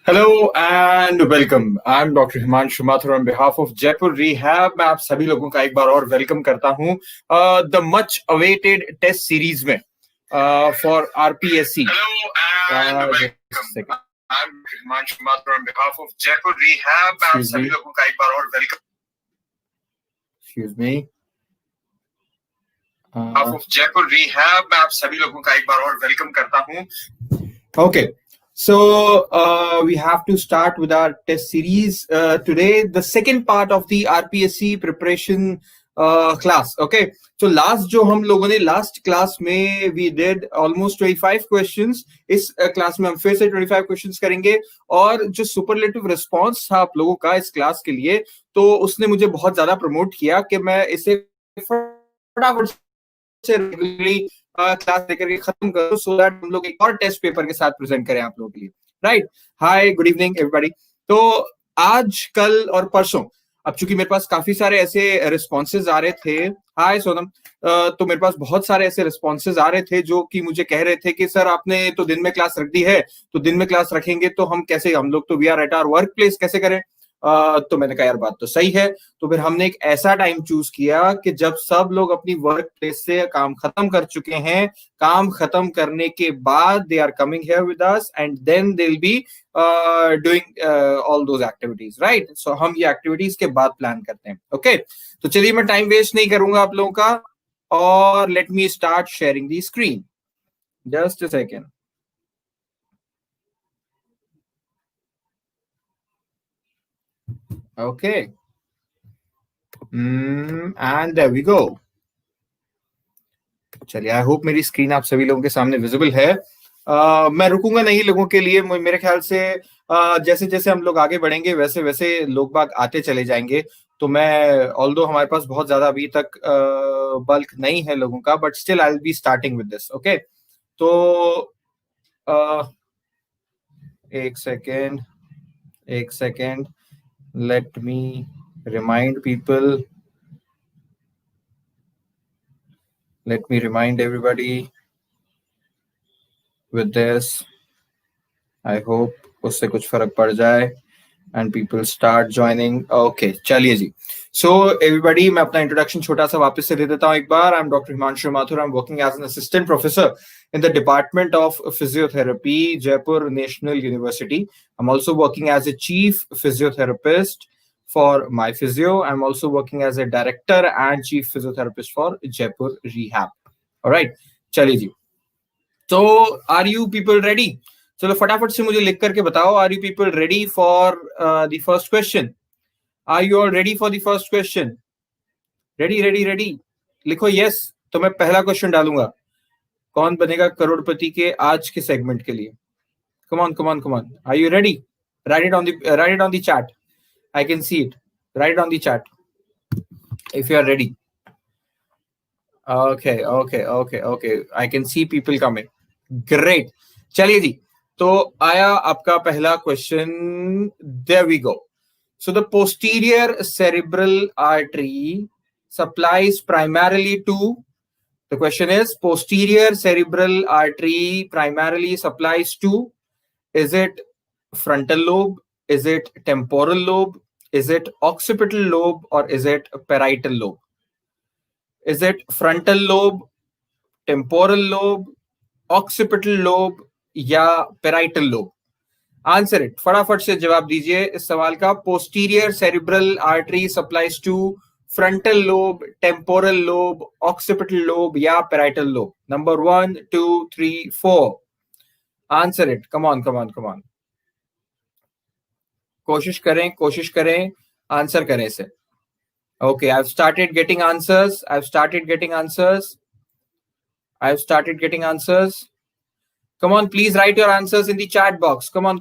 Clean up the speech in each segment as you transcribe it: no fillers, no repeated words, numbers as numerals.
Hello and welcome. I'm Dr. Himanshu Mathur on behalf of Jaipur Rehab. मैं आप सभी लोगों का एक बार और वेलकम करता हूं the much awaited test series में for RPSC. Hello and welcome. I'm Himanshu Mathur on behalf of Jaipur Rehab. मैं आप सभी लोगों का एक बार और welcome. Excuse me. Behalf of Jaipur Rehab. मैं आप सभी लोगों का एक बार और वेलकम करता हूं. Okay. So we have to start with our test series today, the second part of the RPSC preparation class. Okay, so जो हम लोगों ने last class में we did almost 25 questions. इस class में हम फिर से 25 questions करेंगे और जो superlative response था आप लोगों का इस class के लिए, तो उसने मुझे बहुत ज्यादा promote किया कि मैं इसे फटाफट से रेगुलरली क्लास लेकर के खत्म करो सो दैट हम लोग एक और टेस्ट पेपर के साथ प्रेजेंट करें आप लोगों के लिए. राइट. हाय, गुड इवनिंग एवरीबॉडी. तो आज, कल और परसों, अब चूंकि मेरे पास काफी सारे ऐसे रिस्पॉन्सेज आ रहे थे. हाय सोनम. तो मेरे पास बहुत सारे ऐसे रिस्पॉन्सेज आ रहे थे जो कि मुझे कह रहे थे कि सर आपने तो दिन में क्लास रख दी है, तो दिन में क्लास रखेंगे तो हम कैसे, हम लोग तो we are at our work place, कैसे करें. तो मैंने कहा यार बात तो सही है. तो फिर हमने एक ऐसा टाइम चूज किया कि जब सब लोग अपनी वर्क प्लेस से काम खत्म कर चुके हैं, काम खत्म करने के बाद they are coming here with us and then they will be doing all those activities. Right. So हम ये एक्टिविटीज के बाद प्लान करते हैं. ओके. तो चलिए, मैं टाइम वेस्ट नहीं करूंगा आप लोगों का और let me start sharing the screen. Just a second. Okay. And there we go. चलिए, आई होप मेरी स्क्रीन आप सभी लोगों के सामने विजिबल है. मैं रुकूंगा नहीं लोगों के लिए. मेरे ख्याल से जैसे जैसे हम लोग आगे बढ़ेंगे वैसे वैसे लोग बाग आते चले जाएंगे. तो मैं, ऑल्दो हमारे पास बहुत ज्यादा अभी तक बल्क नहीं है लोगों का, but still I will be starting with this. Okay. तो एक second, let me remind people, let me remind everybody with this. I hope उससे कुछ फर्क पड़ जाए and people start joining. Okay, चलिए जी. So everybody, मैं अपना introduction छोटा सा वापस से दे देता हूँ एक बार. I'm Dr. Himanshu Mathur. I'm working as an assistant professor in the Department of Physiotherapy, Jaipur National University. I'm also working as a chief physiotherapist for my physio. I'm also working as a director and chief physiotherapist for Jaipur Rehab. All right, चलिए जी. So are you people ready? चलो फटाफट से मुझे लिख करके बताओ. Are you people ready for the first question? Are you all ready for the first question? Ready. लिखो yes. तो मैं पहला क्वेश्चन डालूंगा. कौन बनेगा करोड़पति के आज के सेगमेंट के लिए? Come on. Are you ready? Write it on the chat. I can see it. Write it on the chat if you are ready. Okay. I can see people coming. Great. चलिए जी. तो आया आपका पहला question. There we go. So the posterior cerebral artery supplies primarily to, the question is, posterior cerebral artery primarily supplies to, is it frontal lobe, is it temporal lobe, is it occipital lobe, or is it parietal lobe? Is it frontal lobe, temporal lobe, occipital lobe या parietal lobe? Answer it. फटाफट से जवाब दीजिए इस सवाल का. Posterior cerebral artery supplies to frontal lobe, temporal lobe, occipital lobe या parietal lobe. Number 1, 2, 3, 4. Answer it. Come on. कोशिश करें आंसर करें इसे. Okay, I have started getting answers. Come on, please write your answers in the chat box. Come on.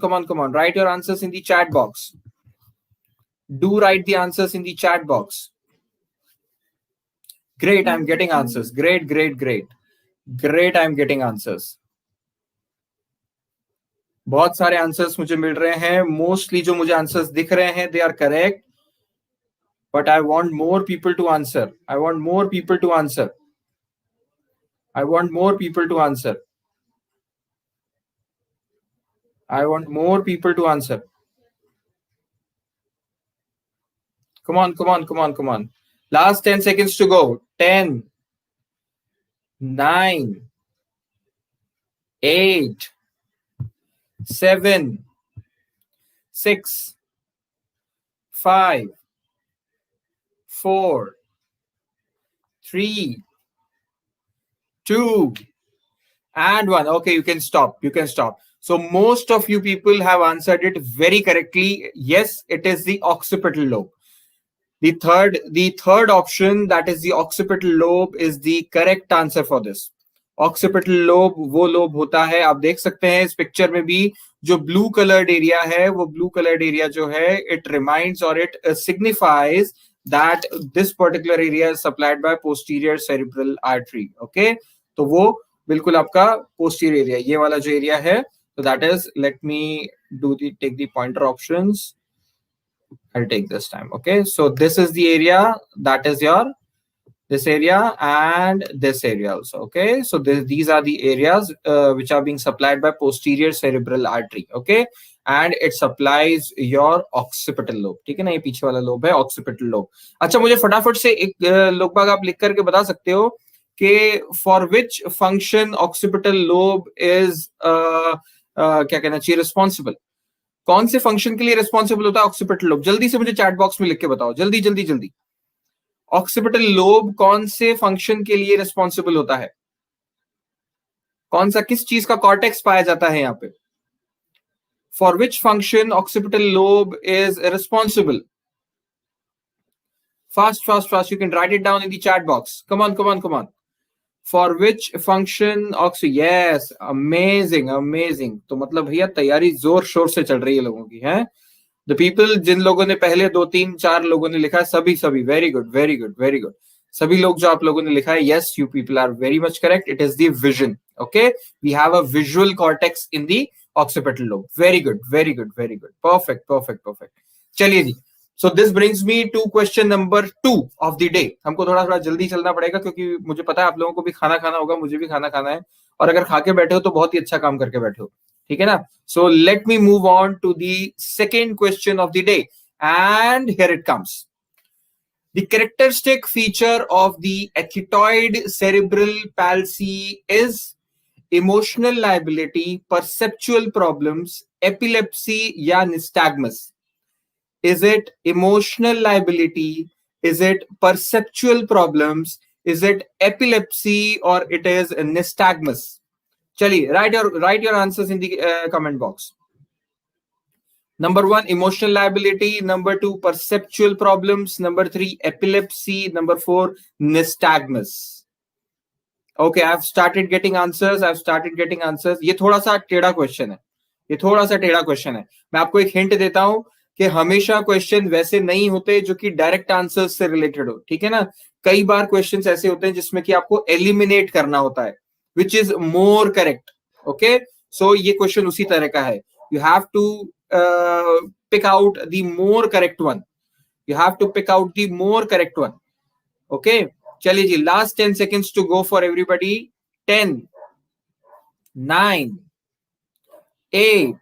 Write your answers in the chat box. Do write the answers in the chat box. Great, I'm getting answers. Great. I'm getting answers. बहुत सारे answers मुझे मिल रहे हैं. Mostly जो मुझे answers दिख रहे हैं, they are correct. But I want more people to answer. I want more people to answer. Come on, come on, come on, come on. Last 10 seconds to go. 10, 9, 8, 7, 6, 5, 4, 3, 2, and 1. Okay, you can stop. You can stop. So most of you people have answered it very correctly. Yes, it is the occipital lobe. The third option, that is the occipital lobe, is the correct answer for this. Occipital lobe वो lobe होता है, आप देख सकते हैं इस picture में भी, जो ब्लू कलर्ड एरिया है, वो ब्लू कलर्ड एरिया जो है, इट रिमाइंड्स और it signifies that this particular area is supplied by posterior cerebral artery. Okay, तो वो बिल्कुल आपका पोस्टीरियर एरिया, ये वाला जो एरिया है, तो that is, let me do the take the pointer options. I'll take this time. Okay, so this is the area, that is your this area and this area also. Okay, so these are the areas which are being supplied by posterior cerebral artery. Okay, and it supplies your occipital lobe. ठीक है ना, ये पीछे वाला lobe है occipital lobe. अच्छा, मुझे फटाफट से एक लोग बाग आप लिख करके बता सकते हो कि for which function occipital lobe is क्या कहना चाहिए, responsible. कौन से फंक्शन के लिए रिस्पॉन्सिबल होता है ऑक्सीपिटल लोब? जल्दी से मुझे चैट बॉक्स में लिख के बताओ, जल्दी जल्दी जल्दी. ऑक्सीपिटल लोब कौन से फंक्शन के लिए रिस्पॉन्सिबल होता है? कौन सा, किस चीज का कॉर्टेक्स पाया जाता है यहाँ पे? For which function occipital lobe is responsible? Fast fast fast, you can write it down in the chat box. Come on come on come on. For which function yes, amazing amazing. तो मतलब भैया तैयारी जोर शोर से चल रही है लोगों की, है. The people, जिन लोगों ने पहले 2 3 4 लोगों ने लिखा है, सभी very good very good very good. सभी लोग जो आप लोगों ने लिखा है, yes, you people are very much correct. It is the vision. Okay, we have a visual cortex in the occipital lobe. Very good very good very good. Perfect perfect perfect. चलिए जी. So this brings me to question number 2 of the day. हमको थोड़ा थोड़ा जल्दी चलना पड़ेगा क्योंकि मुझे पता है आप लोगों को भी खाना खाना होगा, मुझे भी खाना खाना है, और अगर खा के बैठे हो तो बहुत ही अच्छा काम करके बैठे हो, ठीक है ना. So let me move on to the second question of the day, and here it comes. The characteristic feature of the athetoid cerebral palsy is emotional liability, perceptual problems, epilepsy या nystagmus. Is it emotional liability? Is it perceptual problems? Is it epilepsy, or it is nystagmus? Chaliye, write your answers in the comment box. Number 1, emotional liability. Number 2, perceptual problems. Number 3, epilepsy. Number 4, nystagmus. Okay, I've started getting answers. ये थोड़ा सा टेढ़ा question है. मैं आपको एक hint देता हूं कि हमेशा क्वेश्चन वैसे नहीं होते जो कि डायरेक्ट आंसर्स से रिलेटेड हो, ठीक है ना. कई बार क्वेश्चंस ऐसे होते हैं जिसमें कि आपको एलिमिनेट करना होता है, which is more correct. Okay, so ये क्वेश्चन उसी तरह का है. You have to pick out the more correct one. Okay, चलिए जी, last 10 seconds to go for everybody. 10, 9, 8,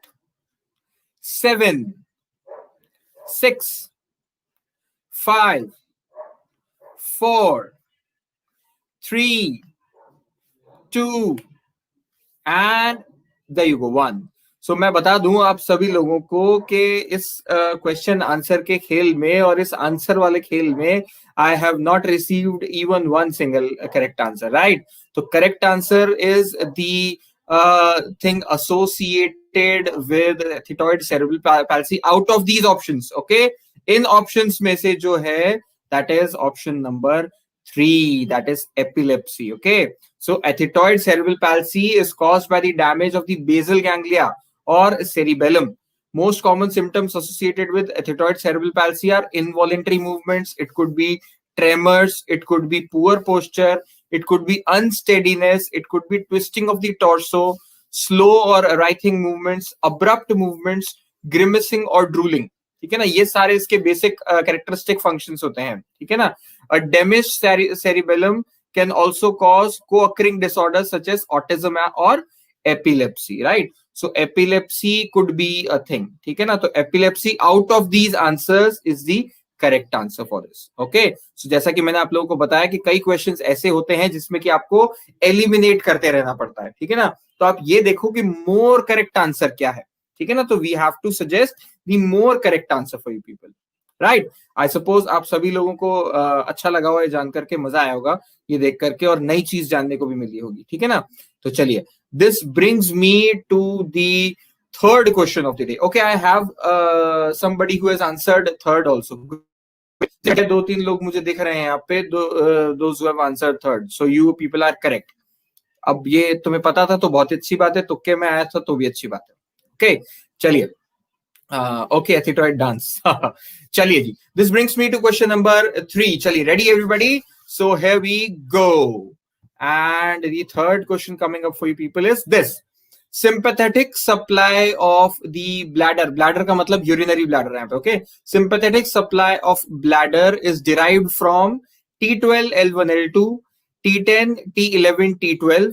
7, 6, 5, 4, 3, 2, and there you go, 1. So मैं बता दूं आप सभी लोगों को कि इस क्वेश्चन आंसर के खेल में और इस आंसर वाले खेल में I have not received even one single correct answer, right? So correct answer is the thing associated with athetoid cerebral palsy out of these options. Okay, in options में से जो है, that is option number 3, that is epilepsy. Okay, so athetoid cerebral palsy is caused by the damage of the basal ganglia or cerebellum. Most common symptoms associated with athetoid cerebral palsy are involuntary movements. It could be tremors, it could be poor posture, it could be unsteadiness, it could be twisting of the torso, slow or writhing movements, abrupt movements, grimacing or drooling. ठीक है ना, ये सारे इसके basic characteristic functions होते हैं, ठीक है ना. A damaged cerebellum can also cause co-occurring disorders such as autism or epilepsy, right? So epilepsy could be a thing, ठीक है ना? तो epilepsy out of these answers is the correct answer for this. Okay, so जैसा कि मैंने आप लोगों को बताया कि कई क्वेश्चंस ऐसे होते हैं जिसमें कि आपको एलिमिनेट करते रहना पड़ता है, ठीक है ना? तो आप ये देखो कि मोर करेक्ट आंसर क्या है, ठीक है ना? तो we have to suggest the more correct answer for you people, right? I suppose आप सभी लोगों को अच्छा लगा हुआ है, जान करके मजा आया होगा ये देख करके, और नई चीज जानने को भी मिली होगी, ठीक है ना? तो चलिए, this brings me to the third question of the day. Okay, I have somebody who has answered third also. दो तीन लोग मुझे दिख रहे हैं यहाँ पे, those who have answered third. So you people are correct. अब ये तुम्हें पता था तो बहुत अच्छी बात है, तुक्के में आया था तो भी अच्छी बात है. Okay, चलिए. Okay, athetoid dance. चलिए जी. This brings me to question number 3. चलिए, ready everybody? So here we go. And the third question coming up for you people is this. Sympathetic supply of the bladder. Bladder का मतलब urinary bladder यहाँ पे, okay? Sympathetic supply of bladder is derived from T12 L1 L2, T10 T11 T12,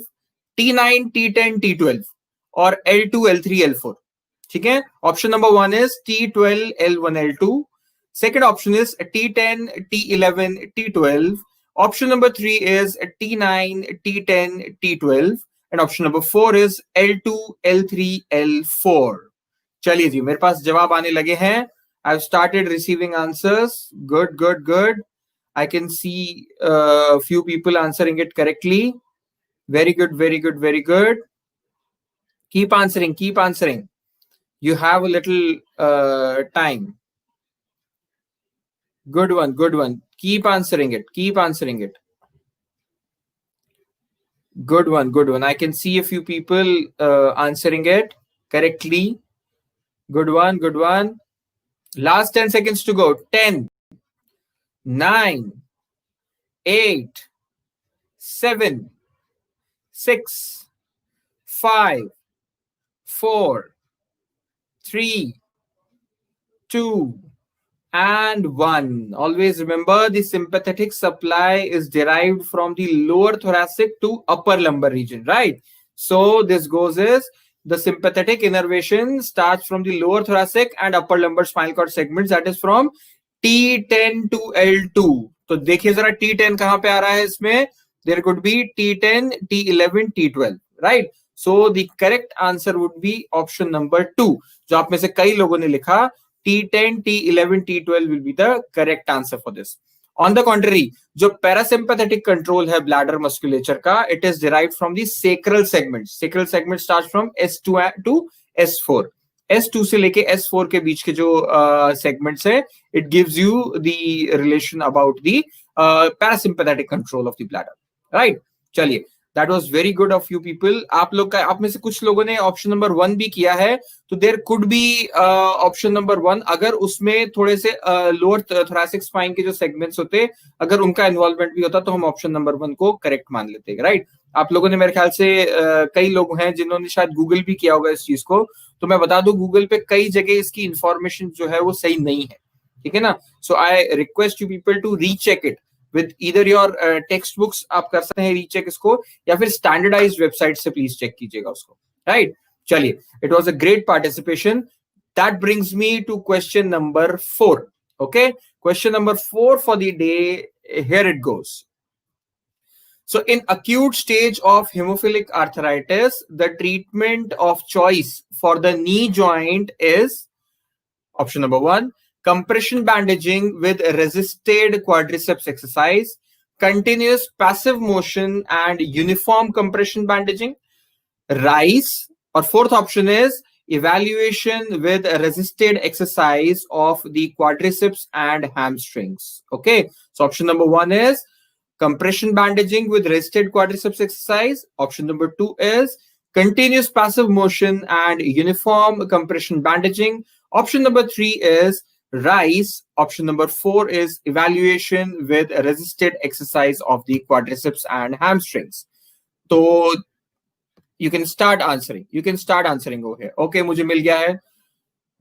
T9 T10 T12 और L2 L3 L4. ठीक है? Option number 1 is T12 L1 L2. Second option is T10 T11 T12. Option number 3 is T9 T10 T12. And option number 4 is L2, L3, L4. चलिए जी, मेरे पास जवाब आने लगे हैं. I've started receiving answers. Good, good, good. I can see a few people answering it correctly. Very good, very good, very good. Keep answering, keep answering. You have a little time. Good one, good one. Keep answering it, keep answering it. Good one, good one. I can see a few people answering it correctly. Good one, good one. Last 10 seconds to go. 10, 9, 8, 7, 6, 5, 4, 3, 2, and 1. Always remember, the sympathetic supply is derived from the lower thoracic to upper lumbar region, right? So this goes is the sympathetic innervation starts from the lower thoracic and upper lumbar spinal cord segments, that is from T10 to L2. तो देखिए जरा T10 कहां पे आ रहा है इसमें? There could be T10, T11, T12, right? So the correct answer would be option number 2. जो आप में से कई लोगों ने लिखा T10, T11, T12 will be the correct answer for this. On the contrary, जो parasympathetic control है bladder musculature का, it is derived from the sacral segment. Sacral segment starts from S2 to S4. S2 से लेके S4 के बीच के जो segments है, it gives you the relation about the parasympathetic control of the bladder. Right? चलिए. That was very good of you people. आप में से कुछ लोगों ने ऑप्शन नंबर 1 भी किया है, तो there could be option number 1 अगर उसमें थोड़े से लोअर थोरैसिक स्पाइन के जो सेगमेंट्स होते, अगर उनका इन्वॉल्वमेंट भी होता तो हम ऑप्शन नंबर 1 को करेक्ट मान लेते, राइट? आप लोगों ने मेरे ख्याल से कई लोग हैं जिन्होंने शायद गूगल भी किया होगा इस चीज को, तो मैं बता दूं गूगल पे कई जगह इसकी इंफॉर्मेशन जो है वो सही नहीं है, ठीक है ना? So I request you people to recheck it with either your text books. आप कर सकते हैं रीचेक इसको, या फिर स्टैंडर्डाइज्ड वेबसाइट से प्लीज चेक कीजिएगा उसको, राइट? चलिए, it was a great participation. That brings me to question number 4. Okay, question number 4 for the day. Here it goes. So in acute stage of hemophilic arthritis, the treatment of choice for the knee joint is option number 1, compression bandaging with resisted quadriceps exercise, continuous passive motion and uniform compression bandaging, RICE, or fourth option is evaluation with resisted exercise of the quadriceps and hamstrings. Okay, so option number 1 is compression bandaging with resisted quadriceps exercise. Option number 2 is continuous passive motion and uniform compression bandaging. Option number 3 is RICE. Option number 4 is evaluation with resisted exercise of the quadriceps and hamstrings. So you can start answering. You can start answering over here. Okay, मुझे मिल गया है.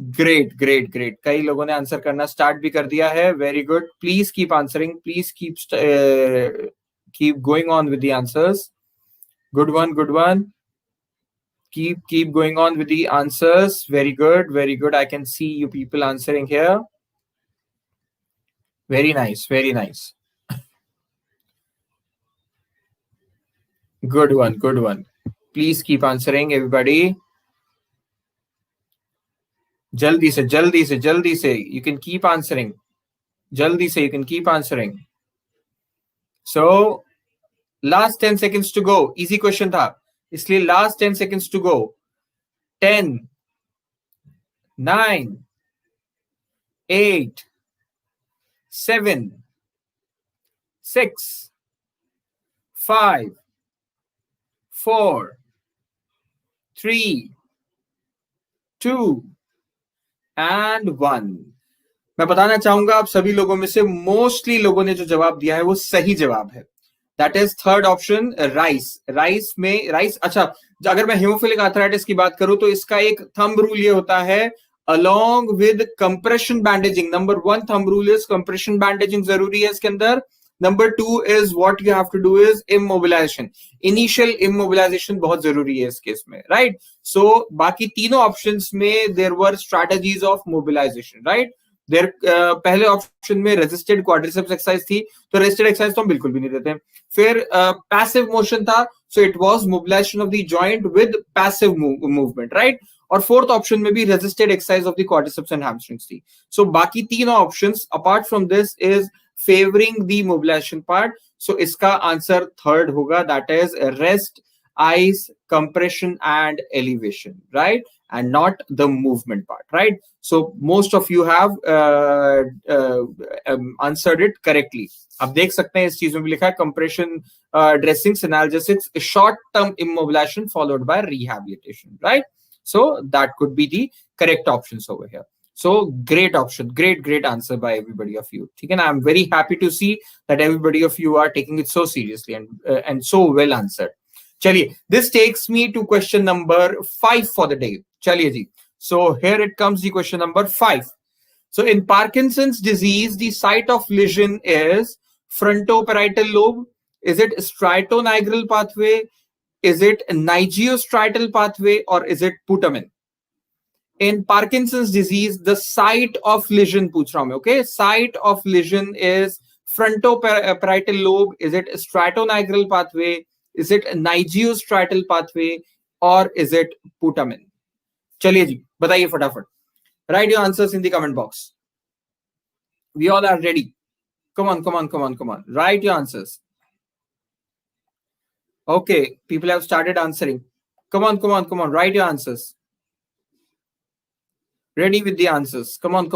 Great, great, great. कई लोगों ने answer करना start भी कर दिया है. Very good. Please keep answering. Please keep going on with the answers. Good one, good one. Keep going on with the answers. Very good, very good. I can see you people answering here. Very nice, very nice. Good one, good one. Please keep answering, everybody. Jaldi se, jaldi se, jaldi se. You can keep answering. Jaldi se, you can keep answering. So, last 10 seconds to go. Easy question tha. इसलिए last 10 seconds to go. 10, 9, 8, 7, 6, 5, 4, 3, 2, and 1. मैं बताना चाहूंगा आप सभी लोगों में से mostly लोगों ने जो जवाब दिया है वो सही जवाब है. That is third option, rice. Rice. अच्छा, अगर मैं हेमोफिलिक आर्थराइटिस की बात करूं तो इसका एक थंब रूल ये होता है, along with compression bandaging. Number 1 thumb rule is compression bandaging जरूरी है इसके अंदर. Number 2 is what you have to do is immobilization. Initial immobilization बहुत जरूरी है इस केस में, right? So बाकी तीनों options में there were strategies of mobilization, right? देर पहले ऑप्शन में रेजिस्टेड क्वाड्रिसेप्स एक्सरसाइज थी, तो रेजिस्टेड एक्सरसाइज तो हम बिल्कुल भी नहीं देते. फिर पैसिव मोशन था, so it was mobilisation of the joint with passive movement, right. और फोर्थ ऑप्शन में भी resisted exercise of the quadriceps and hamstrings थी. सो बाकी तीनों options apart from this is favouring the mobilisation part. So इसका answer third होगा, that is rest, ice, compression and elevation, right? And not the movement part, right? So most of you have answered it correctly. आप देख सकते हैं इस चीज में भी लिखा है compression, dressings, analgesics, short term immobilization followed by rehabilitation, right? So that could be the correct options over here. So great option, great answer by everybody of you. ठीक है ना? I'm very happy to see that everybody of you are taking it so seriously and so well answered. चलिए, this takes me to question number 5 for the day. चलिए जी. So here it comes, the question number 5. So in Parkinson's disease, the site of lesion is frontoparietal lobe. Is it striatonigral pathway? Is it nigiostriatal pathway? Or is it putamen? In Parkinson's disease, the site of lesion पूछ रहा हूं मैं, okay? Site of lesion is frontoparietal lobe. Is it striatonigral pathway? Is it nigiostriatal pathway? Or is it putamen? चलिए जी, बताइए फटाफट. Write your answers in the comment box. We all are ready. Come on. Write your answers. Okay, people have started answering. Come on. Write your answers. Ready with the answers. Come on.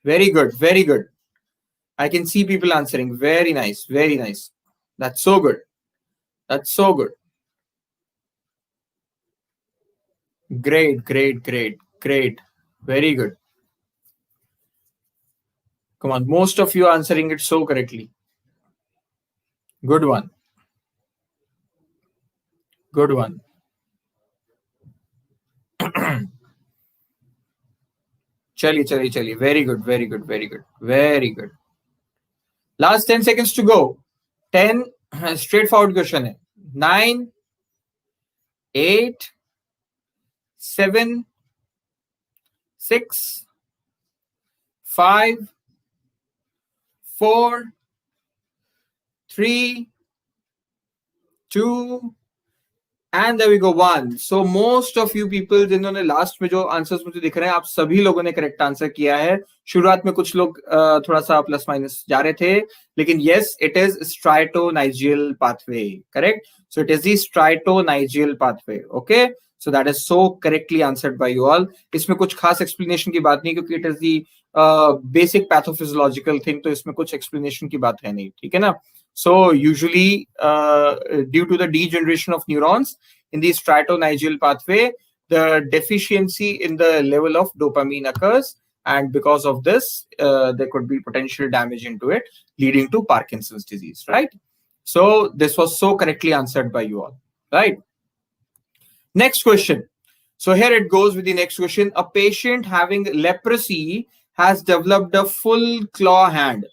Very good. I can see people answering. Very nice. That's so good. Great. Very good. Come on, most of you are answering it so correctly. Good one. चलिए. Very good. Last 10 seconds to go. 10, straightforward question है. 9, 8, 7, 6, 5, 4, 3, 2, and there we go, 1. So most of you people जिन्होंने last में जो answers मुझे दिख रहे हैं, आप सभी लोगों ने करेक्ट आंसर किया है. शुरुआत में कुछ लोग थोड़ा सा प्लस माइनस जा रहे थे, लेकिन yes, it is striatonigral pathway, correct. So it is the striatonigral pathway. Okay, so that is so correctly answered by you all. इसमें कुछ खास एक्सप्लेनेशन की बात नहीं, क्योंकि it is the basic pathophysiological thing, तो इसमें कुछ एक्सप्लेनेशन की बात है नहीं, ठीक है ना. So usually due to the degeneration of neurons in the stratonygeal pathway, the deficiency in the level of dopamine occurs, and because of this there could be potential damage into it, leading to Parkinson's disease, right? So this was so correctly answered by you all, right? Next question. So here it goes with the next question. A patient having leprosy has developed a full claw hand.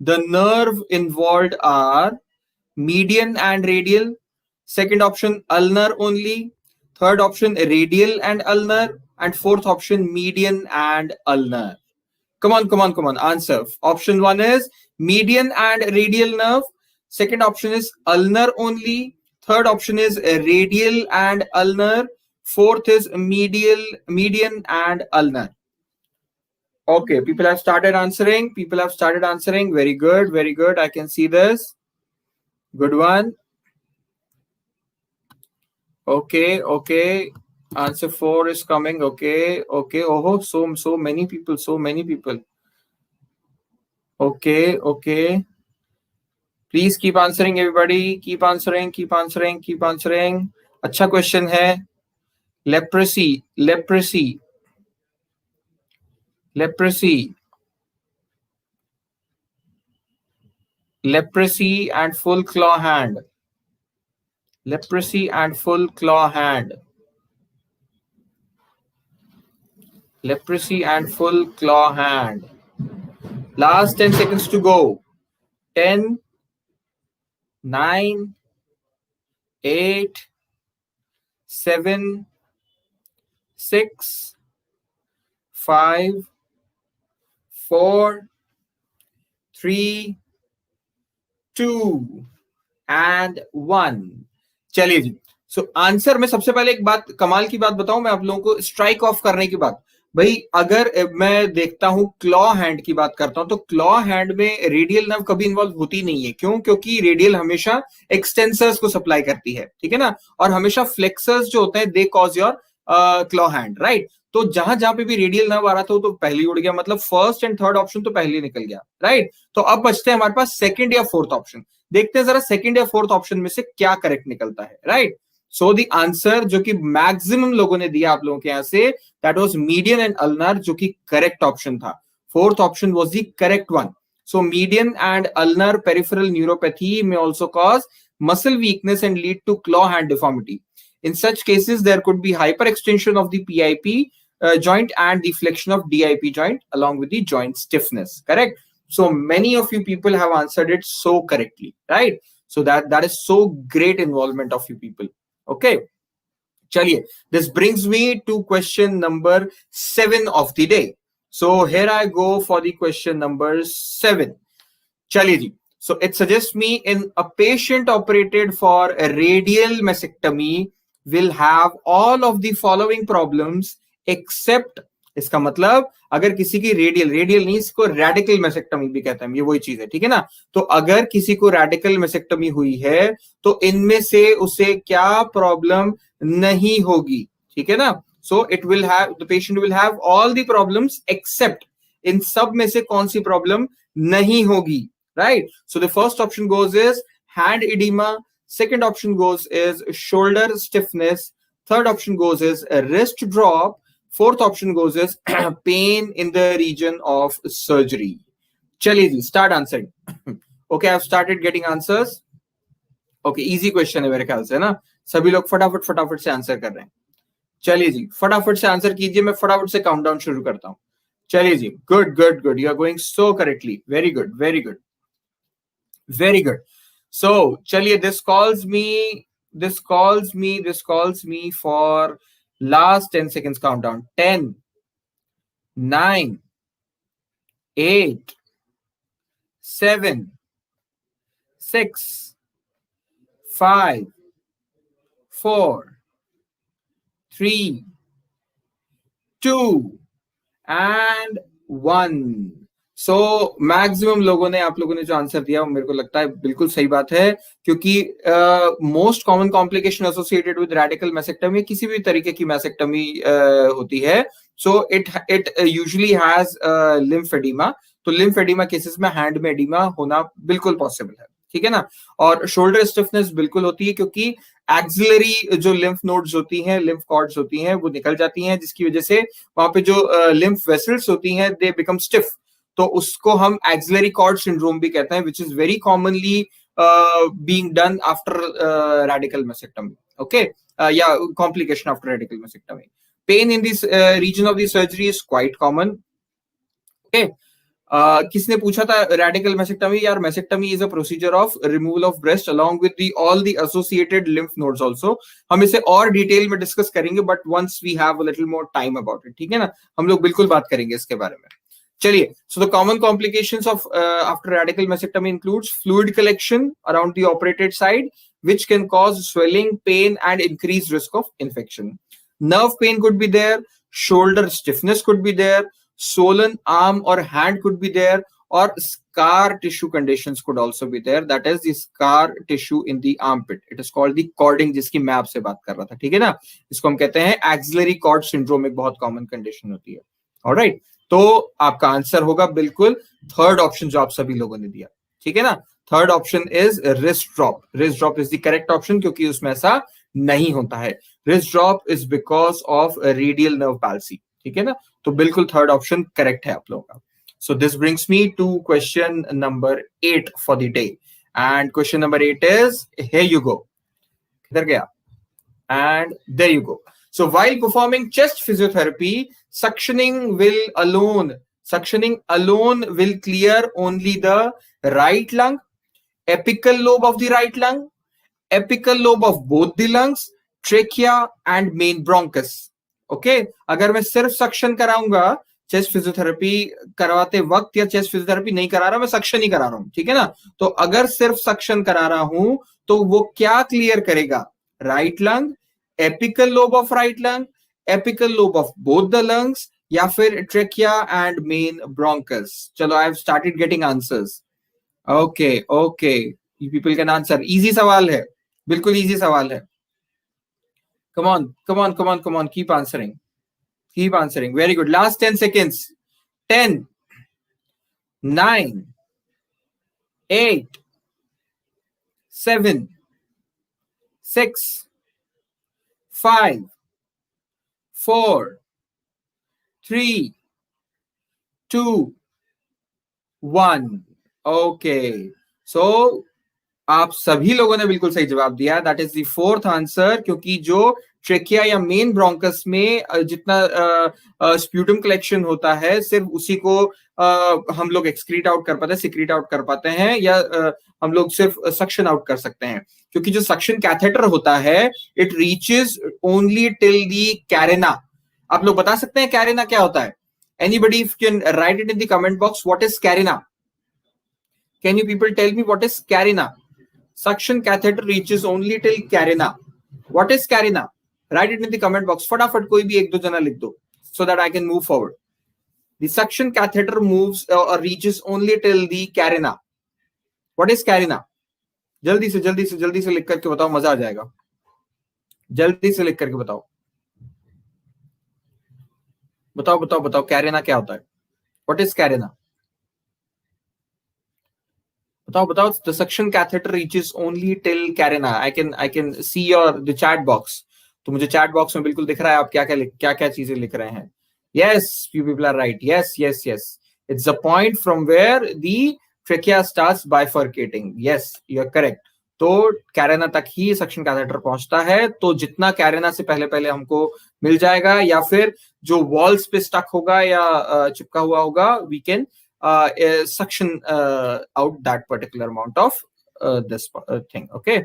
The nerve involved are median and radial. Second option, ulnar only. third option radial and ulnar, and fourth option median and ulnar. Come on, answer. Option 1 is median and radial nerve, second option is ulnar only, third option is radial and ulnar, fourth is median and ulnar. Okay, people have started answering. Very good. I can see this. Good one. Okay. Answer 4 is coming. Okay. Oh, so many people. Okay. Please keep answering, everybody. Keep answering. अच्छा question है. Leprosy and full claw hand. Leprosy and full claw hand. Last 10 seconds to go. 10, 9, 8, 7, 6, 5, 4, 3, 2 and 1. चलिए जी. So answer में सबसे पहले एक बात, कमाल की बात बताऊं मैं आप लोगों को, स्ट्राइक ऑफ करने की बात. भाई अगर मैं देखता हूं क्लॉ हैंड की बात करता हूं, तो क्लॉ हैंड में रेडियल नर्व कभी इन्वॉल्व होती नहीं है. क्यों? क्योंकि रेडियल हमेशा एक्सटेंसर्स को सप्लाई करती है, ठीक है ना, और हमेशा फ्लेक्सर्स जो होते हैं they cause your claw hand, right. तो जहां जहां पे भी रेडियल नर्व आ रहा था तो पहले उड़ गया, मतलब फर्स्ट एंड थर्ड ऑप्शन तो पहले निकल गया, राइट. तो अब बचते हैं हमारे पास सेकंड या फोर्थ ऑप्शन. देखते हैं जरा सेकंड या फोर्थ ऑप्शन में से क्या करेक्ट निकलता है, राइट. सो द आंसर जो कि मैक्सिमम लोगों ने दिया आप लोगों के यहां से, that was median and ulnar, जो कि करेक्ट ऑप्शन था. Fourth option was the correct one. So median and ulnar peripheral neuropathy may also cause muscle weakness and lead to claw hand deformity. In such cases, there could be hyperextension of the PIP joint and the flexion of DIP joint along with the joint stiffness. Correct? So many of you people have answered it so correctly, right? So that is so great involvement of you people. Okay. Chaliye, this brings me to question number 7 of the day. So here I go for the question number 7. Chaliye ji. So it suggests me in a patient operated for a radial mastectomy will have all of the following problems except, इसका मतलब अगर किसी की radial नहीं, इसको radical मेसेक्टमी भी कहते हैं, ये वही चीज है, ठीक है ना. तो अगर किसी को रेडिकल मेसेक्टमी हुई है तो इनमें से उसे क्या प्रॉब्लम नहीं होगी, ठीक है ना. So it will have, the patient will have all the problems except, इन सब में से कौन सी प्रॉब्लम नहीं होगी, right. So the first option goes is hand oedema, second option goes is shoulder stiffness, third option goes is wrist drop, fourth option goes is pain in the region of surgery. Chaliye ji, start answering. Okay, I've started getting answers. Okay, easy question है मेरे ख्याल से ना, सभी लोग फटाफट से answer कर रहे हैं. चलिए जी, फटाफट से आंसर कीजिए, मैं फटाफट से काउंटडाउन शुरू करता हूं. चलिए जी, good, you are going so correctly, very good. So, chaliye, this calls me for last 10 seconds countdown. 10, 9, 8, 7, 6, 5, 4, 3, 2 and 1. So maximum लोगों ने, आप लोगों ने जो आंसर दिया वो मेरे को लगता है बिल्कुल सही बात है, क्योंकि most common complication associated with radical mastectomy, किसी भी तरीके की मैसेक्टमी होती है, so it usually has lymphoedema. तो लिम्फेडिमा केसेस में हैंड में एडिमा होना बिल्कुल पॉसिबल है, ठीक है ना. और शोल्डर स्टिफनेस बिल्कुल होती है, क्योंकि एक्सिलरी जो लिम्फ नोड्स होती हैं, लिम्फ कॉर्ड्स होती हैं, वो निकल जाती हैं, जिसकी वजह से वहां पे जो लिम्फ वेसल्स होती हैं दे बिकम स्टिफ. तो उसको हम एक्सिलरी कॉर्ड सिंड्रोम भी कहते हैं, which is very commonly being done after radical mastectomy. Okay, या complication after radical mastectomy. Pain in this region of the surgery is quite common. Okay, किसने पूछा था रेडिकल मैसेक्टमी? यार mastectomy is a procedure of removal of breast along with the all the associated lymph nodes also. हम इसे और detail में discuss करेंगे but once we have a little more time about it. ठीक है ना, हम लोग बिल्कुल बात करेंगे इसके बारे में. चलिए, so the common complications of after radical mastectomy includes fluid collection around the operated side, which can cause swelling, pain, and increased risk of infection. Nerve pain could be there, shoulder stiffness could be there, swollen arm or hand could be there, or scar tissue conditions could also be there. That is the scar tissue in the armpit. It is called the cording, जिसकी मैं आपसे बात कर रहा था. ठीक है ना, इसको हम कहते हैं axillary cord syndrome. एक बहुत कॉमन कंडीशन होती है. ऑलराइट, तो आपका आंसर होगा बिल्कुल थर्ड ऑप्शन जो आप सभी लोगों ने दिया. ठीक है ना, third option is wrist drop. Wrist drop is the correct option क्योंकि उसमें ऐसा नहीं होता है. Wrist drop is because of radial nerve palsy. ठीक है ना, तो बिल्कुल थर्ड ऑप्शन करेक्ट है आप लोगों का. So this brings me to question number 8 for the day. And question number 8 is, here you go. किधर गया? And there you go. So while performing chest physiotherapy, suctioning alone will clear only the right lung, apical lobe of the right lung, apical lobe of both the lungs, trachea and main bronchus. Okay, अगर मैं सिर्फ suction कराऊंगा chest physiotherapy करवाते वक्त, या chest physiotherapy नहीं करा रहा, मैं सक्शन ही करा रहा हूं. ठीक है ना, तो अगर सिर्फ सक्शन करा रहा हूं तो वो क्या क्लियर करेगा? Right lung, apical lobe of right lung, apical lobe of both the lungs, या फिर ट्रेकिया एंड मेन ब्रोंकस. चलो, आई have started getting answers. Okay okay, you people can answer. Easy सवाल है, बिल्कुल इजी सवाल है. कम on come on come on come on, keep answering, keep answering. Very good. Last 10 seconds. 10, 9, 8, 7, 6, 5, 4, 3, 2, 1. Okay, सो आप सभी लोगों ने बिल्कुल सही जवाब दिया. That is the fourth answer, क्योंकि जो ट्रेकिया या मेन ब्रोंकस में जितना स्प्यूटम कलेक्शन होता है, सिर्फ उसी को हम लोग एक्सक्रीट आउट कर पाते हैं, सिक्रीट आउट कर पाते हैं, या हम लोग सिर्फ सक्शन आउट कर सकते हैं. क्योंकि जो सक्शन कैथेटर होता है, it reaches only till the carina. आप लोग बता सकते हैं कैरेना क्या होता है? Anybody can write it in the comment box. What is carina? Can you people tell me what is carina? Suction catheter reaches only till carina. What is carina? Write it in the comment box. फटाफट कोई भी एक दो जना लिख दो, so that I can move forward. The suction catheter moves or reaches only till the carina. What is carina? जल्दी से जल्दी से जल्दी से लिख करके बताओ, मजा आ जाएगा. जल्दी से लिख करके बताओ, बताओ बताओ बताओ, कैरेना क्या होता है? What is carina? बताओ बताओ. The suction catheter reaches only till carina. I can see your the chat box. तो मुझे chat box में बिल्कुल दिख रहा है आप क्या क्या चीजें लिख रहे हैं. Yes, you people are right. Yes, yes, yes. It's the point from where the trachea starts bifurcating. Yes, you are correct. तो कैरेना तक ही सक्शन कैथेटर पहुंचता है. तो जितना कैरेना से पहले पहले हमको मिल जाएगा, या फिर जो वॉल्स पे स्टक होगा या चिपका हुआ होगा, we can suction out that particular amount of this thing. Okay,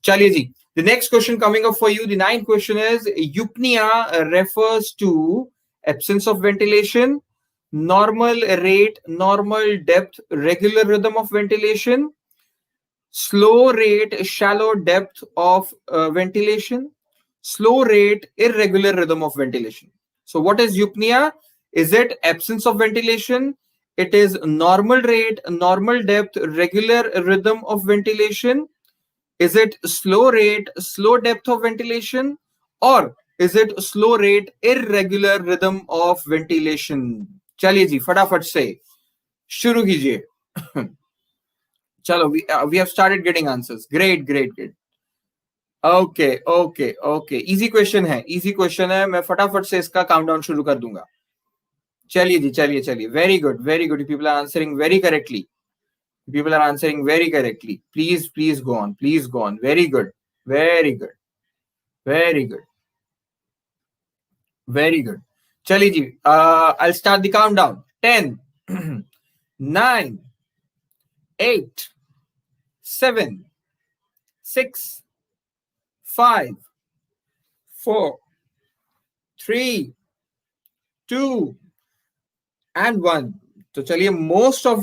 chaliye ji, the next question coming up for you, the ninth question is, Eupnea refers to absence of ventilation, normal rate, normal depth, regular rhythm of ventilation, slow rate, shallow depth of ventilation, slow rate, irregular rhythm of ventilation. So what is Eupnea? Is it absence of ventilation? It is normal rate, normal depth, regular rhythm of ventilation. Is it slow rate, slow depth of ventilation? Or is it slow rate, irregular rhythm of ventilation? चलिए जी, फटाफट से शुरू कीजिए. चलो, we have started getting answers. Great, great, great. Okay, okay, okay. Easy question है, easy question है. मैं फटाफट से इसका काउंटडाउन शुरू कर दूंगा. चलिए जी, चलिए चलिए. Very good, very good. People are answering very correctly. People are answering very correctly. Please please go on, please go on. Very good, very good, very good, very good. चलिए जी, I start the countdown. 10, 9, 8, 7, 6, 5, 4, 3, 2 and 1. तो चलिए, most of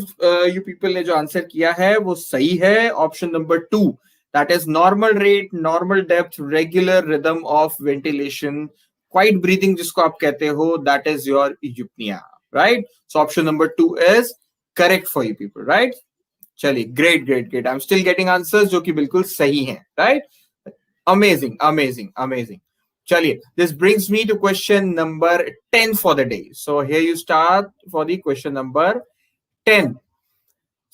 you people ने जो answer किया है वो सही है, option number 2, that is normal rate, normal depth, regular rhythm of ventilation, quiet breathing जिसको आप कहते हो, that is your eupnoea, right? So option number 2 is correct for you people, right? चलिए, great great great, I am still getting answers जो कि बिल्कुल सही हैं, right? Amazing amazing amazing. Chaliye, this brings me to question number 10 for the day. So here you start for the question number 10.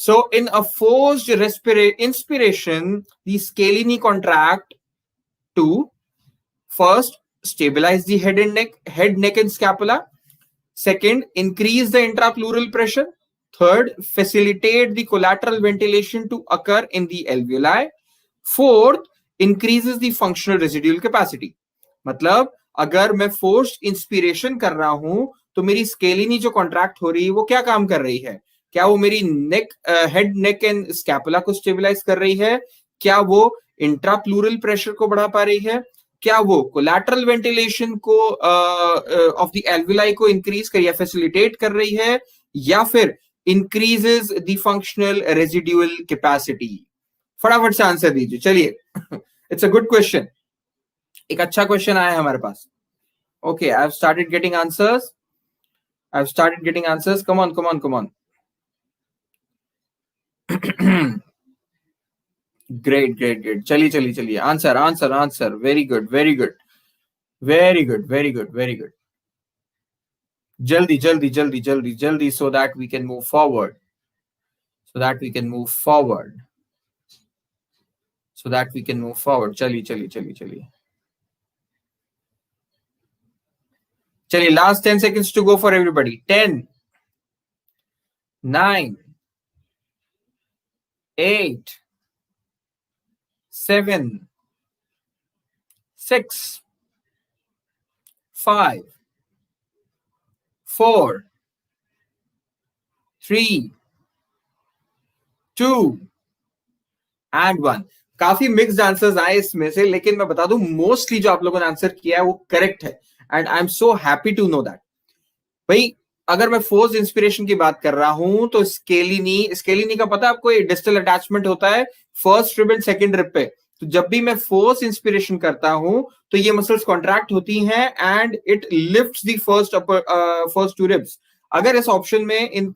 So in a forced inspiration, the scalene contract to first stabilize the head, neck and scapula. Second, increase the intrapleural pressure. Third, facilitate the collateral ventilation to occur in the alveoli. Fourth, increases the functional residual capacity. मतलब अगर मैं forced inspiration कर रहा हूं तो मेरी स्केलिनी जो contract हो रही है वो क्या काम कर रही है? क्या वो मेरी हेड, नेक एंड स्कैपुला को स्टेबलाइज कर रही है? क्या वो इंट्राप्लूरल प्रेशर को बढ़ा पा रही है? क्या वो कोलैटरल वेंटिलेशन को ऑफ द एल्वुलाई को इंक्रीज कर या फैसिलिटेट कर रही है? या फिर increases the functional residual capacity? फटाफट से आंसर दीजिए. चलिए, इट्स अ गुड क्वेश्चन, एक अच्छा क्वेश्चन आया है हमारे पास. Okay, I have started getting answers. Come on. Great. चलिए. आंसर. Very good. जल्दी, so that we can move forward. चलिए, last 10 seconds to go for everybody. 10, 9, 8, 7, 6, 5, 4, 3, 2 and 1. काफी मिक्स्ड आंसर्स आए इसमें से, लेकिन मैं बता दूं मोस्टली जो आप लोगों ने आंसर किया है वो करेक्ट है, and I am so happy to know that. भाई, अगर मैं फोर्स इंस्पिरेशन की बात कर रहा हूं तो स्केलिनी का पता है आपको, ये डिस्टल अटैचमेंट होता है first rib end second rib पे. तो जब भी मैं फोर्स इंस्पिरेशन करता हूं तो ये मसल्स कॉन्ट्रैक्ट होती हैं and it lifts the first two ribs. अगर इस ऑप्शन में इन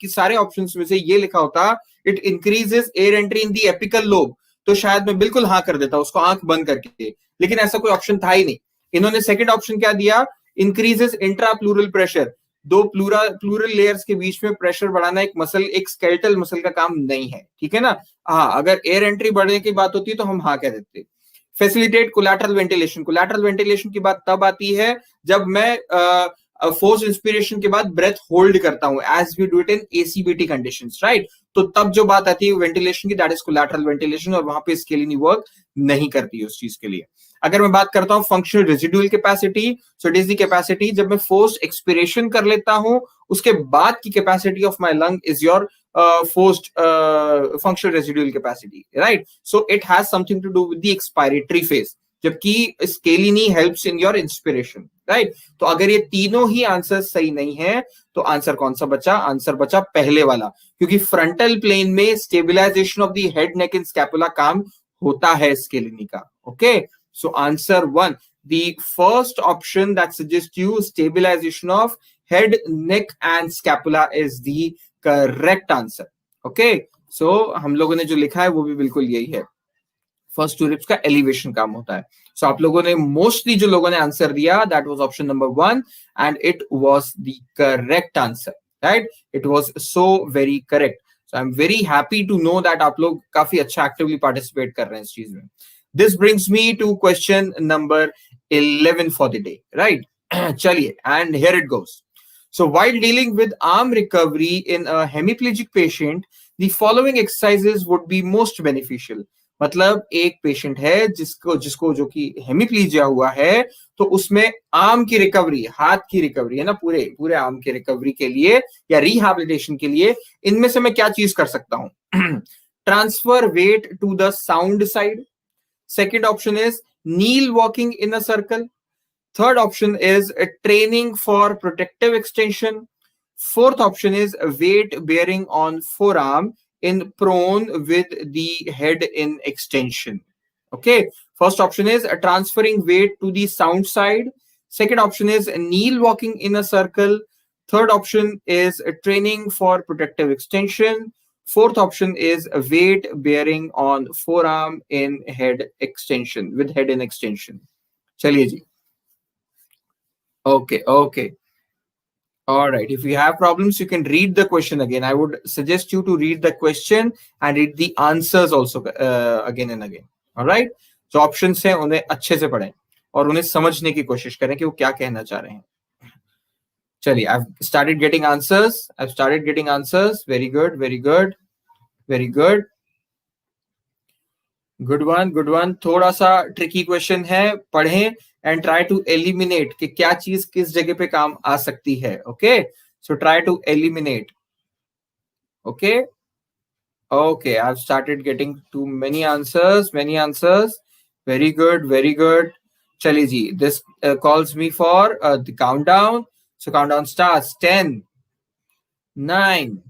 सारे ऑप्शंस में से ये लिखा होता it increases air entry in the apical lobe, तो शायद मैं बिल्कुल हाँ कर देता उसको आंख बंद करके, लेकिन ऐसा कोई ऑप्शन था ही नहीं. इन्होंने सेकंड ऑप्शन क्या दिया? Increases intrapleural pressure. दो प्लूरल लेयर्स के बीच में प्रेशर बढ़ाना एक मसल, एक स्केलेटल मसल का काम नहीं है, ठीक है ना? हाँ, अगर एयर एंट्री बढ़ने की बात होती है तो हम हाँ कह देते. फैसिलिटेट कोलैटरल वेंटिलेशन की बात तब आती है जब मैं फोर्स इंस्पिरेशन के बाद ब्रेथ होल्ड करता हूं, as we do it in ACBT conditions, right? तो तब जो बात आती है वेंटिलेशन की, दैट इज कोलैटरल वेंटिलेशन, और वहां पे स्केलिनी वर्क नहीं करती है उस चीज के लिए. अगर मैं बात करता हूं functional residual capacity, so it is the capacity जब मैं फोर्स्ड एक्सपिरेशन कर लेता हूं, उसके बाद की capacity of my lung is your forced functional residual capacity, right? So it has something to do with the expiratory phase, जबकि scaleni helps in your inspiration, right? तो अगर ये तीनों ही आंसर सही नहीं है तो आंसर कौन सा बचा? आंसर बचा पहले वाला, क्योंकि फ्रंटल प्लेन में stabilisation of the head, neck and scapula काम होता है स्केलिनी का. Okay, so answer 1, the first option that suggests you stabilization of head, neck and scapula is the correct answer. Okay, so हम लोगों ने जो लिखा है वो भी बिल्कुल यही है. फर्स्ट टू रिब्स का एलिवेशन काम होता है. सो आप लोगों ने मोस्टली जो लोगों ने आंसर दिया, that was option number 1 and it was the correct answer, right? It was so very correct. So I am very happy to know that आप लोग काफी अच्छा एक्टिवली पार्टिसिपेट कर रहे हैं इस चीज में. This brings me to question number 11 for the day, right? Chaliye, and here it goes. So while dealing with arm recovery in a hemiplegic patient, the following exercises would be most beneficial. मतलब एक patient है जिसको जो कि हेमिप्लीजिया हुआ है, तो उसमें आर्म की रिकवरी, हाथ की रिकवरी है ना, पूरे पूरे आर्म की रिकवरी के लिए या रिहैबिलिटेशन के लिए इनमें से मैं क्या चीज कर सकता हूं? Transfer weight to the sound side. Second option is kneel walking in a circle. Third option is training for protective extension. Fourth option is weight bearing on forearm in prone with the head in extension. Okay. First option is transferring weight to the sound side. Second option is kneel walking in a circle. Third option is training for protective extension. Fourth option is weight bearing on forearm in head extension, with head in extension. चलिए जी. Okay. All right. If you have problems, you can read the question again. I would suggest you to read the question and read the answers also again and again. All right. जो options हैं उन्हें अच्छे से पढ़ें और उन्हें समझने की कोशिश करें कि वो क्या कहना चाह रहे हैं. चलिए, I've started getting answers. Very good. Good one. थोड़ा सा ट्रिकी क्वेश्चन है, पढ़ें and try to eliminate कि क्या चीज किस जगह पे काम आ सकती है. Okay, so try to eliminate. Okay, I've started getting too many answers. Very good. चलिए जी, this calls me for the countdown. So countdown starts. 10, 9,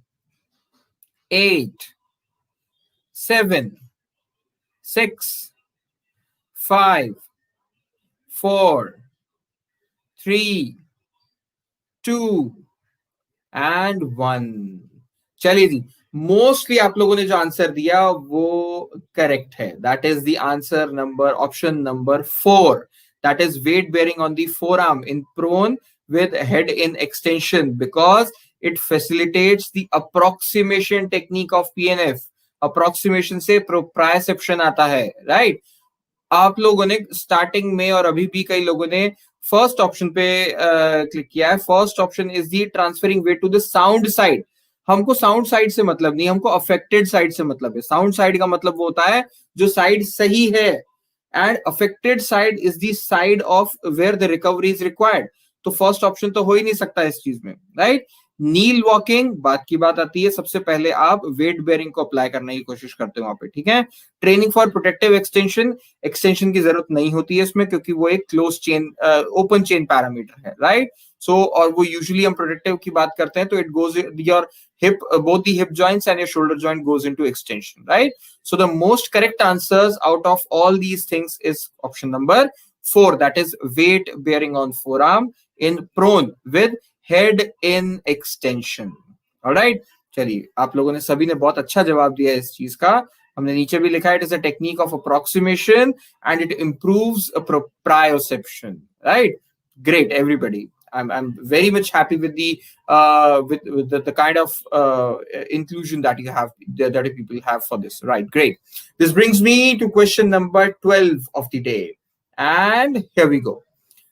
8, 7, 6, 5, 4, 3, 2 and 1. चलिए जी, मोस्टली आप लोगों ने जो आंसर दिया वो करेक्ट है. That is the answer number, option number 4. That is weight bearing on the forearm in prone with head in extension because it facilitates the approximation technique of PNF. approximation से proprioception आता है, right? आप लोगों ने starting में और अभी भी कई लोगों ने फर्स्ट ऑप्शन पे क्लिक किया है. First option is the transferring weight to the sound side. हमको साउंड साइड से मतलब नहीं, हमको अफेक्टेड साइड से मतलब है. साउंड साइड का मतलब वो होता है जो साइड सही है, and affected side is the side of where the recovery is required. तो फर्स्ट ऑप्शन तो हो ही नहीं सकता इस चीज में, राइट? नील वॉकिंग, बात की बात आती है, सबसे पहले आप वेट बेयरिंग को अप्लाई करने की कोशिश करते हो वहां पे, ठीक है? ट्रेनिंग फॉर प्रोटेक्टिव एक्सटेंशन की जरूरत नहीं होती है इसमें, क्योंकि वो एक close chain, open chain parameter है, राइट? सो और वो यूजुअली हम प्रोटेक्टिव की बात करते हैं तो it goes your hip, both the hip joints and your shoulder joint goes into extension, right? So the most correct answers out of all these things is option number 4, that is weight bearing on forearm in prone with head in extension. All right, चलिए, आप लोगों ने सभी ने बहुत अच्छा जवाब दिया इस चीज का. हमने नीचे भी लिखा है, it is a technique of approximation and it improves proprioception, right? Great, everybody. I'm very much happy with the kind of inclusion that you have, that people have for this, right? Great. This brings me to question number 12 of the day, and here we go.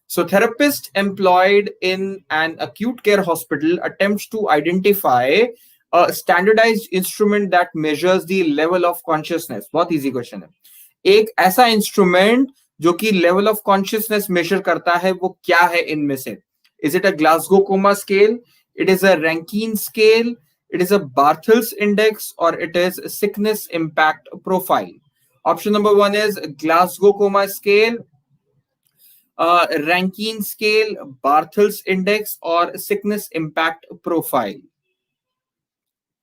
So therapist employed in an acute care hospital attempts to identify a standardized instrument that measures the level of consciousness. बहुत easy question है. एक ऐसा instrument जो कि level of consciousness major करता है, वो क्या है इनमें से? Is it a Glasgow Coma Scale? It is a Rankine Scale? It is a Barthel's Index? Or it is Sickness Impact Profile? Option number 1 is Glasgow Coma Scale, Rankine Scale, Barthel's Index, or Sickness Impact Profile.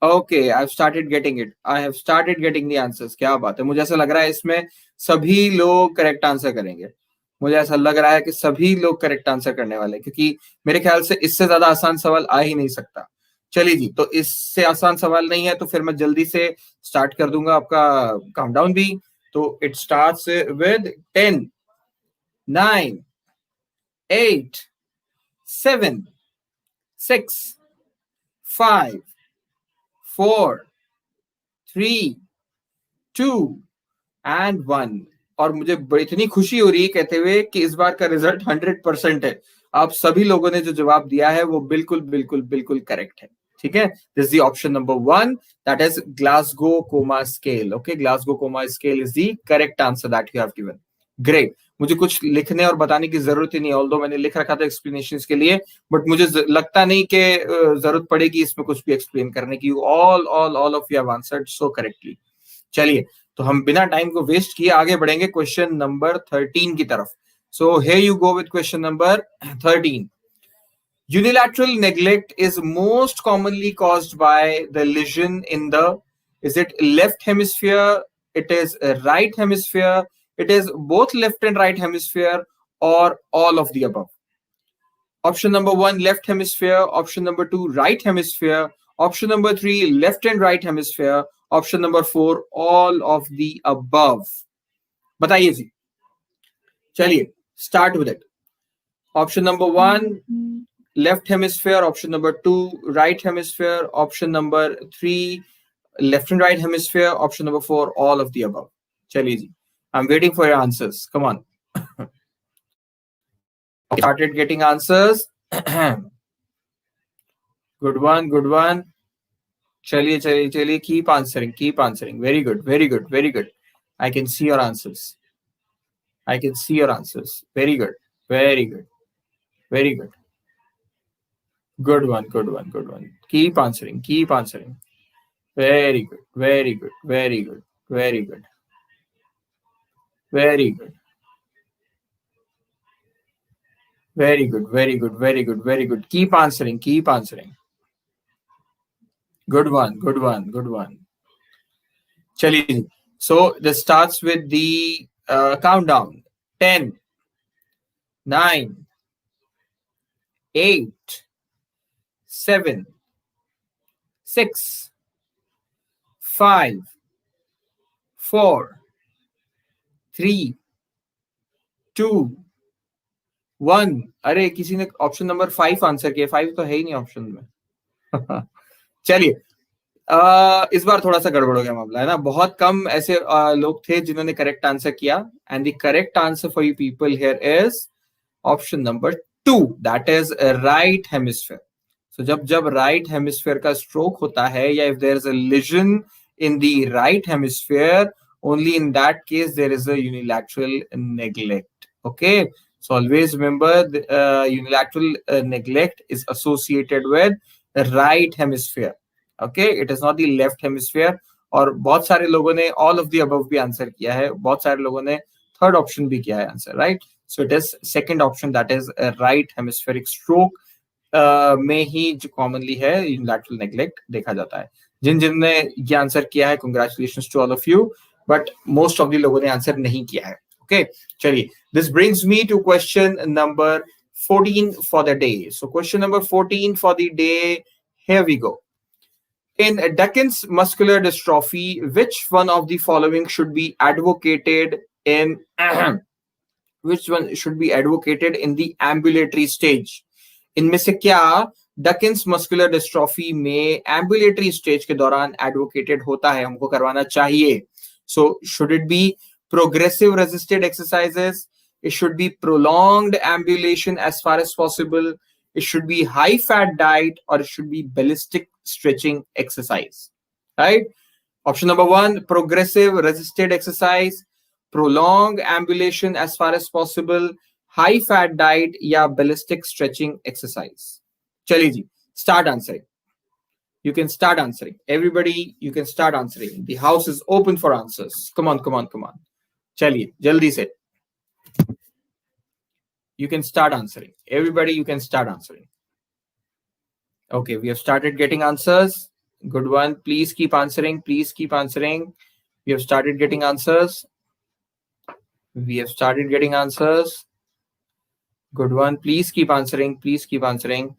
Okay, I've started getting it. I have started getting the answers. क्या बात है, मुझे ऐसा लग रहा है इसमें सभी लोग करेक्ट आंसर करेंगे. मुझे ऐसा लग रहा है कि सभी लोग करेक्ट आंसर करने वाले, क्योंकि मेरे ख्याल से इससे ज्यादा आसान सवाल आ ही नहीं सकता. चलिए जी, तो इससे आसान सवाल नहीं है तो फिर मैं जल्दी से स्टार्ट कर दूंगा आपका काउंटडाउन भी. तो इट स्टार्ट्स विद 10, 9, 8, 7, 6, 5, 4, 3, 2 and 1. और मुझे इतनी खुशी हो रही है कहते हुए कि इस बार का रिजल्ट 100% है. आप सभी लोगों ने जो जवाब दिया है वो बिल्कुल करेक्ट है. ठीक है, this is the option number 1, that is Glasgow coma scale. Okay, Glasgow coma scale is the correct answer that you have given. Great. मुझे कुछ लिखने और बताने की जरूरत ही नहीं है, ऑल्दो मैंने लिख रखा था एक्सप्लेनेशन के लिए, बट मुझे लगता नहीं कि जरूरत पड़ेगी इसमें कुछ भी एक्सप्लेन करने की. All of you have answered so correctly. चलिए, तो हम बिना टाइम को वेस्ट किए आगे बढ़ेंगे क्वेश्चन नंबर 13 की तरफ. सो here you go with question number 13. Unilateral neglect is most commonly caused by the lesion in the, is it left hemisphere, it is a right hemisphere, it is both left and right hemisphere, or all of the above. Option number 1 left hemisphere, option number 2 right hemisphere, option number 3 left and right hemisphere, option number 4 all of the above. बताइए जी. चलिए, start with it. Option number 1 left hemisphere, option number 2 right hemisphere, option number 3 left and right hemisphere, option number 4 all of the above. Chaliye ji, I'm waiting for your answers. Come on. Started getting answers. Good one, good one. Chaliye, keep answering. Very good. I can see your answers. Very good. Good one. Keep answering. Very good. Very good. Keep answering. Good one. Chaliye. So this starts with the countdown. 10, 9, 8, 7, 6, 5, 4, 3, 2, 1. अरे किसी ने option number 5 answer किया. 5 तो है ही नहीं option में. चलिए, इस बार थोड़ा सा गड़बड़ हो गया मामला, है ना. बहुत कम ऐसे लोग थे जिन्होंने करेक्ट आंसर किया. And the correct answer for you people here is option number 2, that is right hemisphere. So जब राइट हेमिस्फीयर का स्ट्रोक होता है, या if there is a lesion in the right hemisphere, only in that case there is a unilateral neglect. Okay, so always remember the unilateral neglect is associated with the right hemisphere. Okay, it is not the left hemisphere. और बहुत सारे लोगों ने all of the above भी answer किया है, बहुत सारे लोगों ने थर्ड ऑप्शन भी किया है answer, right. So it is second option, that is right hemispheric stroke में ही जो कॉमनली है यूनिलैटरल नेग्लेक्ट देखा जाता है. जिनने ये आंसर किया है, congratulations to all of you, but most of the लोगों ने आंसर नहीं किया है. ओके, चलिए, this brings me to question number 14 for the day. So question number 14 for the day, here we go. In Duchenne's muscular dystrophy, which one of the following should be advocated in which one should be advocated in the ambulatory stage? इनमें से क्या डकेन्स muscular dystrophy में ambulatory stage के दौरान advocated होता है, हमको करवाना चाहिए? So should it be progressive resisted exercises? It should be prolonged ambulation as far as possible. It should be high fat diet, or it should be ballistic stretching exercise. Right? Option number 1, progressive resisted exercise, prolonged ambulation as far as possible, high fat diet, या ballistic stretching exercise. चलिए जी, start answering. You can start answering. Everybody, you can start answering. The house is open for answers. Come on. चलिए, जल्दी से. You can start answering. Everybody, you can start answering. Okay, we have started getting answers. Good one. Please keep answering. We have started getting answers. Good one. Please keep answering.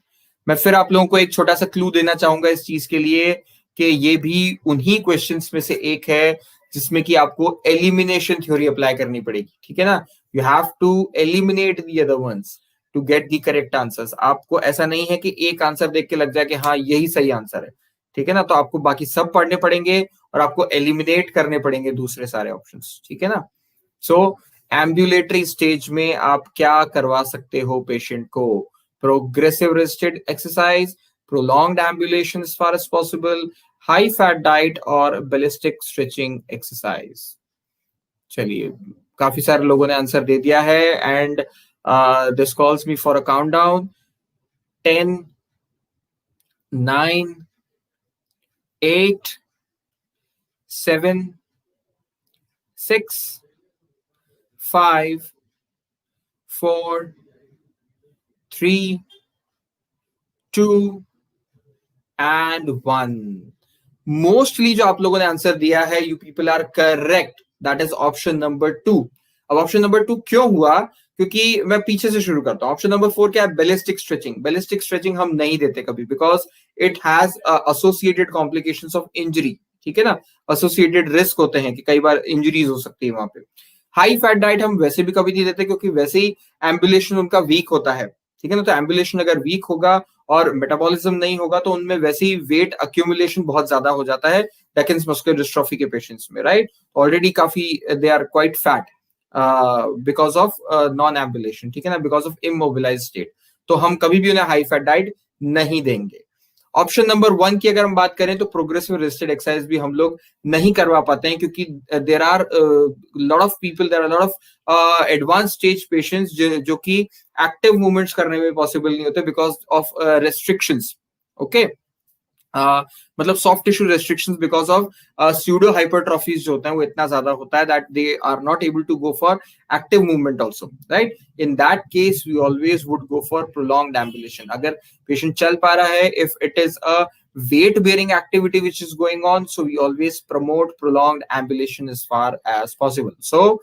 मैं फिर आप लोगों को एक छोटा सा क्लू देना चाहूंगा इस चीज के लिए कि ये भी उन्हीं क्वेश्चंस में से एक है जिसमें कि आपको एलिमिनेशन थ्योरी अप्लाई करनी पड़ेगी. ठीक है ना. You have to eliminate the other ones to get the correct answers. आपको ऐसा नहीं है कि एक आंसर देख के लग जाए कि हाँ यही सही आंसर है. ठीक है ना. तो आपको बाकी सब पढ़ने पड़ेंगे और आपको एलिमिनेट करने पड़ेंगे दूसरे सारे ऑप्शंस. ठीक है ना. सो एम्बुलेटरी स्टेज में आप क्या करवा सकते हो पेशेंट को? Progressive resisted exercise, prolonged ambulation as far as possible, high fat diet और ballistic stretching exercise. चलिए काफी सारे लोगों ने आंसर दे दिया है and this calls me for a countdown. 10, 9, 8, 7, 6, 5, 4, 3, 2 and 1. Mostly जो आप लोगों ने आंसर दिया है, you people are correct. That is option number 2. अब ऑप्शन नंबर 2 क्यों हुआ? क्योंकि मैं पीछे से शुरू करता हूँ. ऑप्शन नंबर 4 क्या है? Ballistic stretching. बैलिस्टिक स्ट्रेचिंग हम नहीं देते कभी, because it has associated complications of injury. ठीक है ना, एसोसिएटेड रिस्क होते हैं कि कई बार इंजरीज हो सकती है वहां पे. हाई फैट डाइट हम वैसे भी कभी नहीं देते, क्योंकि वैसे ही एम्बुलेशन उनका वीक होता है. ठीक है ना, तो एम्बुलेशन अगर वीक होगा और मेटाबॉलिज्म नहीं होगा तो उनमें वैसे ही वेट अक्यूमुलेशन बहुत ज्यादा हो जाता है डेकिन्स मस्कुलर डिस्ट्रॉफी के पेशेंट्स में, राइट. ऑलरेडी काफी they are quite fat because of non ambulation. ठीक है ना, बिकॉज ऑफ इमोबिलाइज स्टेट. तो हम कभी भी उन्हें हाई फैट डाइट नहीं देंगे. ऑप्शन नंबर 1 की अगर हम बात करें तो प्रोग्रेसिव रेजिस्टेड एक्सरसाइज भी हम लोग नहीं करवा पाते हैं, क्योंकि there are lot of people, there are lot of advance stage patients जो कि एक्टिव मूवमेंट्स करने में पॉसिबल नहीं होते बिकॉज ऑफ रेस्ट्रिक्शंस. ओके, मतलब soft tissue restrictions because of pseudo hypertrophies जो होता है वो इतना ज्यादा होता है that they are not able to go for active movement also, right. In that case we always would go for prolonged ambulation. अगर पेशेंट चल पा रहा है, if it is a weight bearing activity which is going on, so we always promote prolonged ambulation as far as possible. So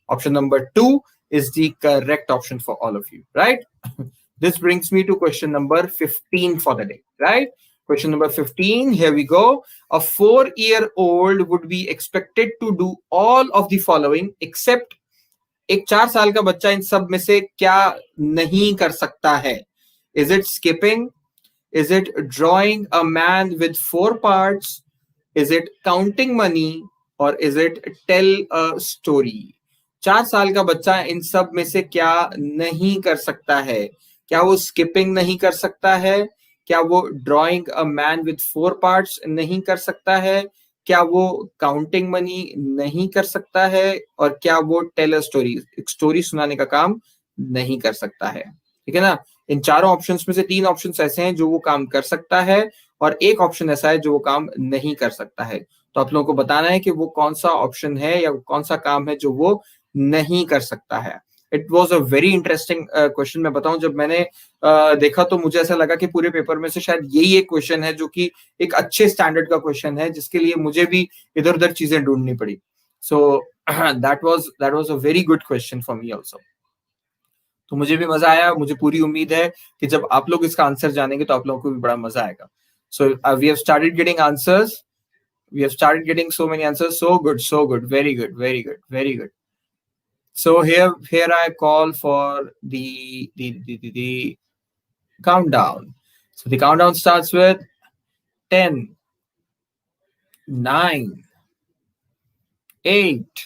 option number 2 is the correct option for all of you, right? This brings me to question number 15 for the day, right? Question number 15, here we go. A 4-year-old would be expected to do all of the following except एक 4 साल का बच्चा इन सब में से क्या नहीं कर सकता है? Is it skipping? Is it drawing a man with 4 parts? Is it counting money? Or is it tell a story? 4 साल का बच्चा इन सब में से क्या नहीं कर सकता है? क्या वो स्किपिंग नहीं कर सकता है? क्या वो drawing a man with 4 parts नहीं कर सकता है? क्या वो काउंटिंग मनी नहीं कर सकता है? और क्या वो टेल अ स्टोरी, एक स्टोरी सुनाने का काम नहीं कर सकता है? ठीक है ना. इन चारों ऑप्शंस में से 3 ऑप्शंस ऐसे हैं जो वो काम कर सकता है और एक ऑप्शन ऐसा है जो वो काम नहीं कर सकता है. तो आप लोगों को बताना है कि वो कौन सा ऑप्शन है या कौन सा काम है जो वो नहीं कर सकता है. It was a very interesting question. मैं बताऊं, जब मैंने देखा तो मुझे ऐसा लगा कि पूरे पेपर में से शायद यही एक क्वेश्चन है जो कि एक अच्छे स्टैंडर्ड का क्वेश्चन है, जिसके लिए मुझे भी इधर उधर चीजें ढूंढनी पड़ी. So that was a very good question for me also. तो मुझे भी मजा आया. मुझे पूरी उम्मीद है कि जब आप लोग इसका आंसर जानेंगे तो आप लोगों को भी बड़ा मजा आएगा. So we have started getting answers. We have started getting so many answers. So good, so good. Very good, very good, very good. So here I call for the countdown. So the countdown starts with 10, 9, 8,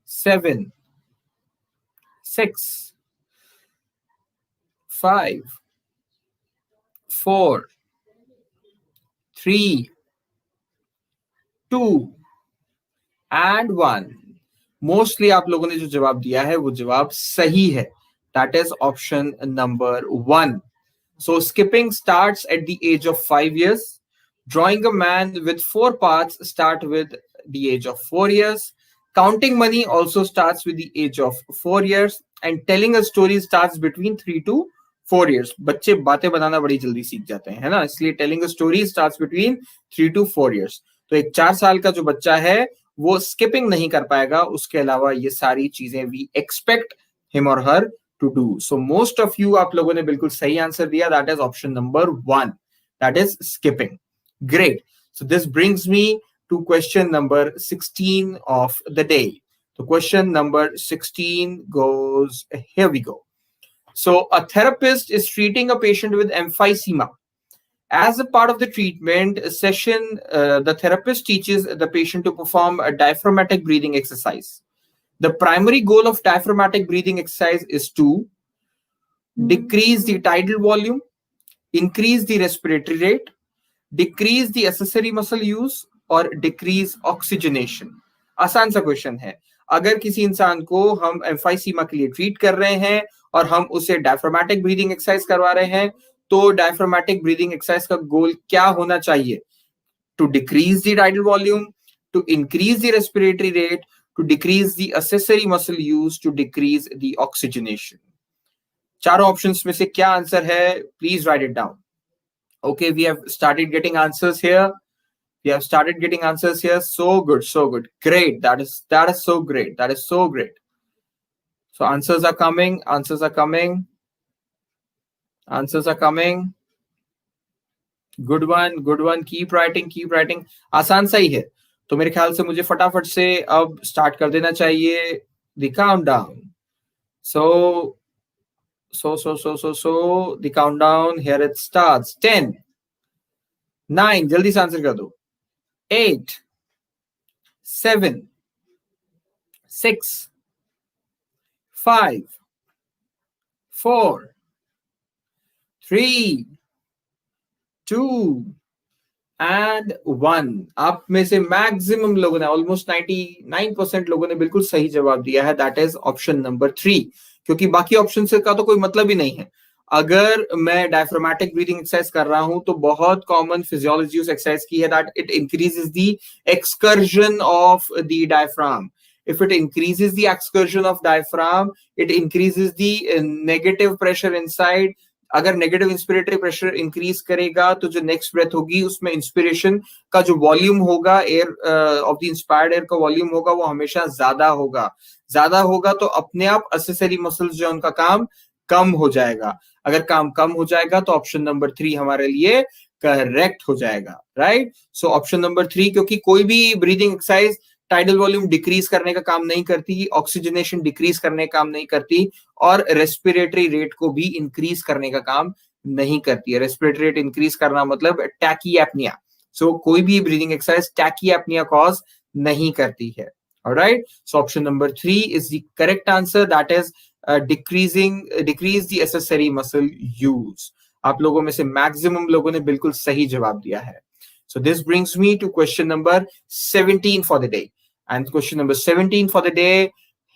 7, 6, 5, 4, 3, 2 and 1. Mostly आप लोगों ने जो जवाब दिया है वो जवाब सही है. That is option number 1. So skipping starts at the age of 5 years. Drawing a man with 4 parts start with the age of 4 years. Counting money also starts with the age of 4 years. And telling a story starts between 3 to 4 years. बच्चे बातें बनाना बड़ी जल्दी सीख जाते हैं, है ना, इसलिए telling a story starts between 3 to 4 years. तो एक 4 साल का जो बच्चा है वो स्किपिंग नहीं कर पाएगा. उसके अलावा ये सारी चीजें वी एक्सपेक्ट हिम और her to do. So most of you, आप लोगों ने बिल्कुल सही आंसर दिया. That is option number 1. That is skipping. Great. So this brings me to question number 16 of the day. तो question number 16 goes, here we go. So a therapist is treating a patient with emphysema. As a part of the treatment session, the therapist teaches the patient to perform a diaphragmatic breathing exercise. The primary goal of diaphragmatic breathing exercise is to decrease the tidal volume, increase the respiratory rate, decrease the accessory muscle use और decrease oxygenation? आसान सा question है. अगर किसी इंसान को हम emphysema के लिए ट्रीट कर रहे हैं और हम उसे डायफ्रामेटिक ब्रीदिंग एक्सरसाइज करवा रहे हैं, तो डायफ्रामेटिक ब्रीदिंग एक्सरसाइज का गोल क्या होना चाहिए? To decrease the tidal volume, to increase the respiratory rate, to decrease the accessory muscle use, to decrease the oxygenation. चारों ऑप्शंस में से क्या आंसर है? Please write it down. Okay, we have started getting answers here. We have started getting answers here. So good, so good. Great. That is so great. That is so great. So answers are coming. Answers are coming. Answers are coming. Good one. Good one. Keep writing. Keep writing. आसान सा ही है. तो मेरे ख्याल से मुझे फटाफट से अब स्टार्ट कर देना चाहिए the countdown. So the countdown, here it starts. 10, 9, जल्दी से आंसर कर दो. 8, 7, 6, 5, 4, 3, 2 and 1. आप में से मैक्सिमम लोगों ने, ऑलमोस्ट 99% लोगों ने बिल्कुल सही जवाब दिया है. That is option number 3. क्योंकि बाकी ऑप्शन से का तो कोई मतलब ही नहीं है. अगर मैं डायफ्रामेटिक ब्रीदिंग एक्सरसाइज कर रहा हूं तो बहुत कॉमन फिजियोलॉजी उस एक्सरसाइज की है that it increases the excursion of the diaphragm. If it increases the excursion of diaphragm, it increases the negative pressure inside. अगर नेगेटिव इंस्पिरेटरी प्रेशर इंक्रीज करेगा तो जो नेक्स्ट ब्रेथ होगी उसमें इंस्पिरेशन का जो वॉल्यूम होगा, air of the inspired air का वॉल्यूम होगा, वो हमेशा ज्यादा होगा. तो अपने आप असेसरी मसल्स जो उनका काम कम हो जाएगा. अगर काम कम हो जाएगा तो ऑप्शन नंबर 3 हमारे लिए करेक्ट हो जाएगा. राइट. सो ऑप्शन नंबर 3, क्योंकि कोई भी breathing exercise tidal volume decrease करने का काम नहीं करती, ऑक्सीजनेशन डिक्रीज करने का काम नहीं करती, और रेस्पिरेटरी रेट को भी इंक्रीज करने का काम नहीं करती है. रेस्पिरेटरी रेट इंक्रीज करना मतलब टैकीएपनिया. सो कोई भी ब्रीदिंग एक्सरसाइज टैकीएपनिया कॉज नहीं करती है. Alright. So option number 3 is the correct answer. That is decrease the accessory muscle use. आप लोगों में से मैक्सिमम लोगों ने बिल्कुल सही जवाब दिया है. So this brings me to question number 17 for the day. And question number 17 for the day,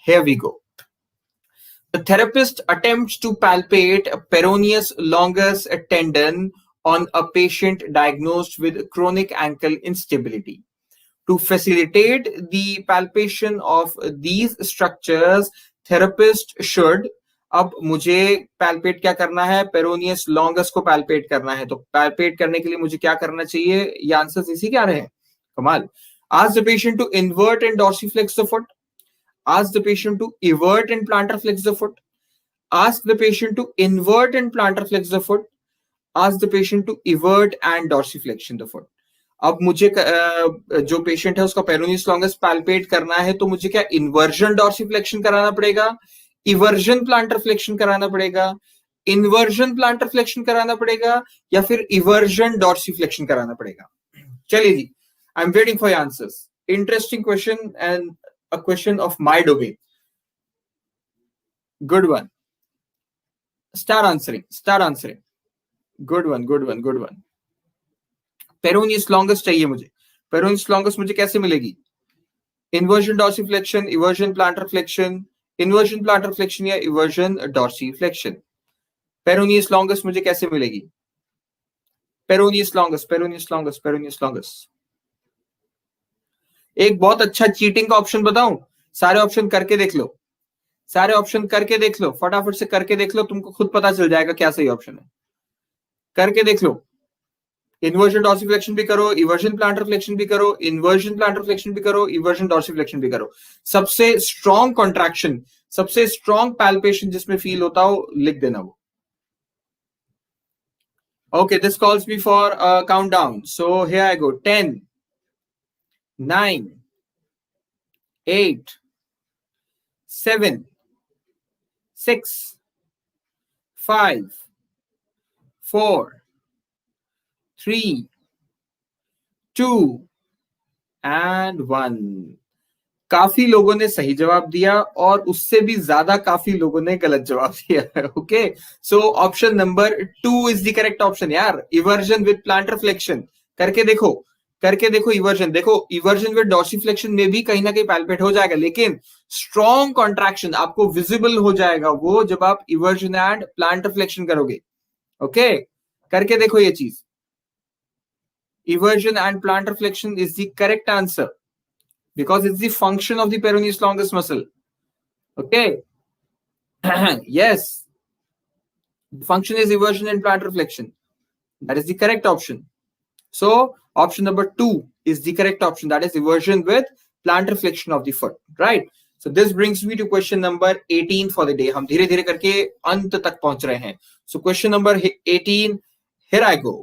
here we go. The therapist attempts to palpate a peroneus longus tendon on a patient diagnosed with chronic ankle instability. To facilitate the palpation of these structures, therapist should, अब मुझे palpate क्या करना है? Peroneus longus को palpate करना है. तो palpate करने के लिए मुझे क्या करना चाहिए? ये आंसर्स इसी के आ रहे हैं. कमाल. Ask the patient to invert and dorsiflex the foot. Ask the patient to evert and plantar flex the foot. Ask the patient to invert and plantar flex the foot. Ask the patient to evert and dorsiflexion the foot. अब मुझे जो patient है उसका peroneus longus palpate करना है, तो मुझे क्या इन्वर्जन डॉर्सिफ्लेक्शन कराना पड़ेगा, इवर्जन प्लांटर फ्लेक्शन कराना पड़ेगा, इन्वर्जन प्लांटर फ्लेक्शन कराना पड़ेगा, या फिर इवर्जन डॉर्सिफ्लेक्शन कराना पड़ेगा? चलिए जी, I am waiting for your answers. Interesting question and a question of my domain. Good one. Start answering. Good one. Peroneus longus चाहिए मुझे. पेरोनियस लॉन्गस मुझे कैसे मिलेगी? Inversion dorsiflexion, eversion plantar flexion, inversion plantar flexion या eversion dorsiflexion. Peroneus longus मुझे कैसे मिलेगी? Peroneus longus. एक बहुत अच्छा चीटिंग का ऑप्शन बताऊं? सारे ऑप्शन करके देख लो, फटाफट से करके देख लो, तुमको खुद पता चल जाएगा क्या सही ऑप्शन है. करके देख लो. इन्वर्जन डॉर्सिफ्लेक्शन भी करो, इवर्जन प्लांटर फ्लेक्शन भी करो, इन्वर्जन प्लांटर फ्लेक्शन भी करो, इवर्जन डॉर्सिफ्लेक्शन भी करो. सबसे स्ट्रॉन्ग कॉन्ट्रैक्शन, सबसे स्ट्रॉन्ग पैल्पेशन जिसमें फील होता हो, लिख देना वो. Okay, this calls me for a countdown. So here I go. 10, 9, 8, 7, 6, 5, 4, 3, 2 and 1. काफी लोगों ने सही जवाब दिया और उससे भी ज्यादा काफी लोगों ने गलत जवाब दिया। Okay, so option number 2 is the correct option यार, इवर्जन विद प्लांटर फ्लेक्शन। करके देखो, करके देखो इवर्जन, देखो इवर्जन विद डॉर्सिफ्लेक्शन में भी कहीं ना कहीं पैल्पेट हो जाएगा, लेकिन स्ट्रॉन्ग कॉन्ट्रैक्शन आपको विजिबल हो जाएगा वो जब आप इवर्जन एंड प्लांटर फ्लेक्शन करोगे। ओके, करके देखो ये चीज, eversion and planter flexion is the correct answer because it's the function of the peroneus longus muscle. Okay. Yes, the function is eversion and plantar flexion. That is the correct option. So option number 2 is the correct option, that is eversion with plantar flexion of the foot, right? So this brings me to question number 18 for the day. हम धीरे धीरे करके अंत तक पहुंच रहे हैं. So question number 18, here I go.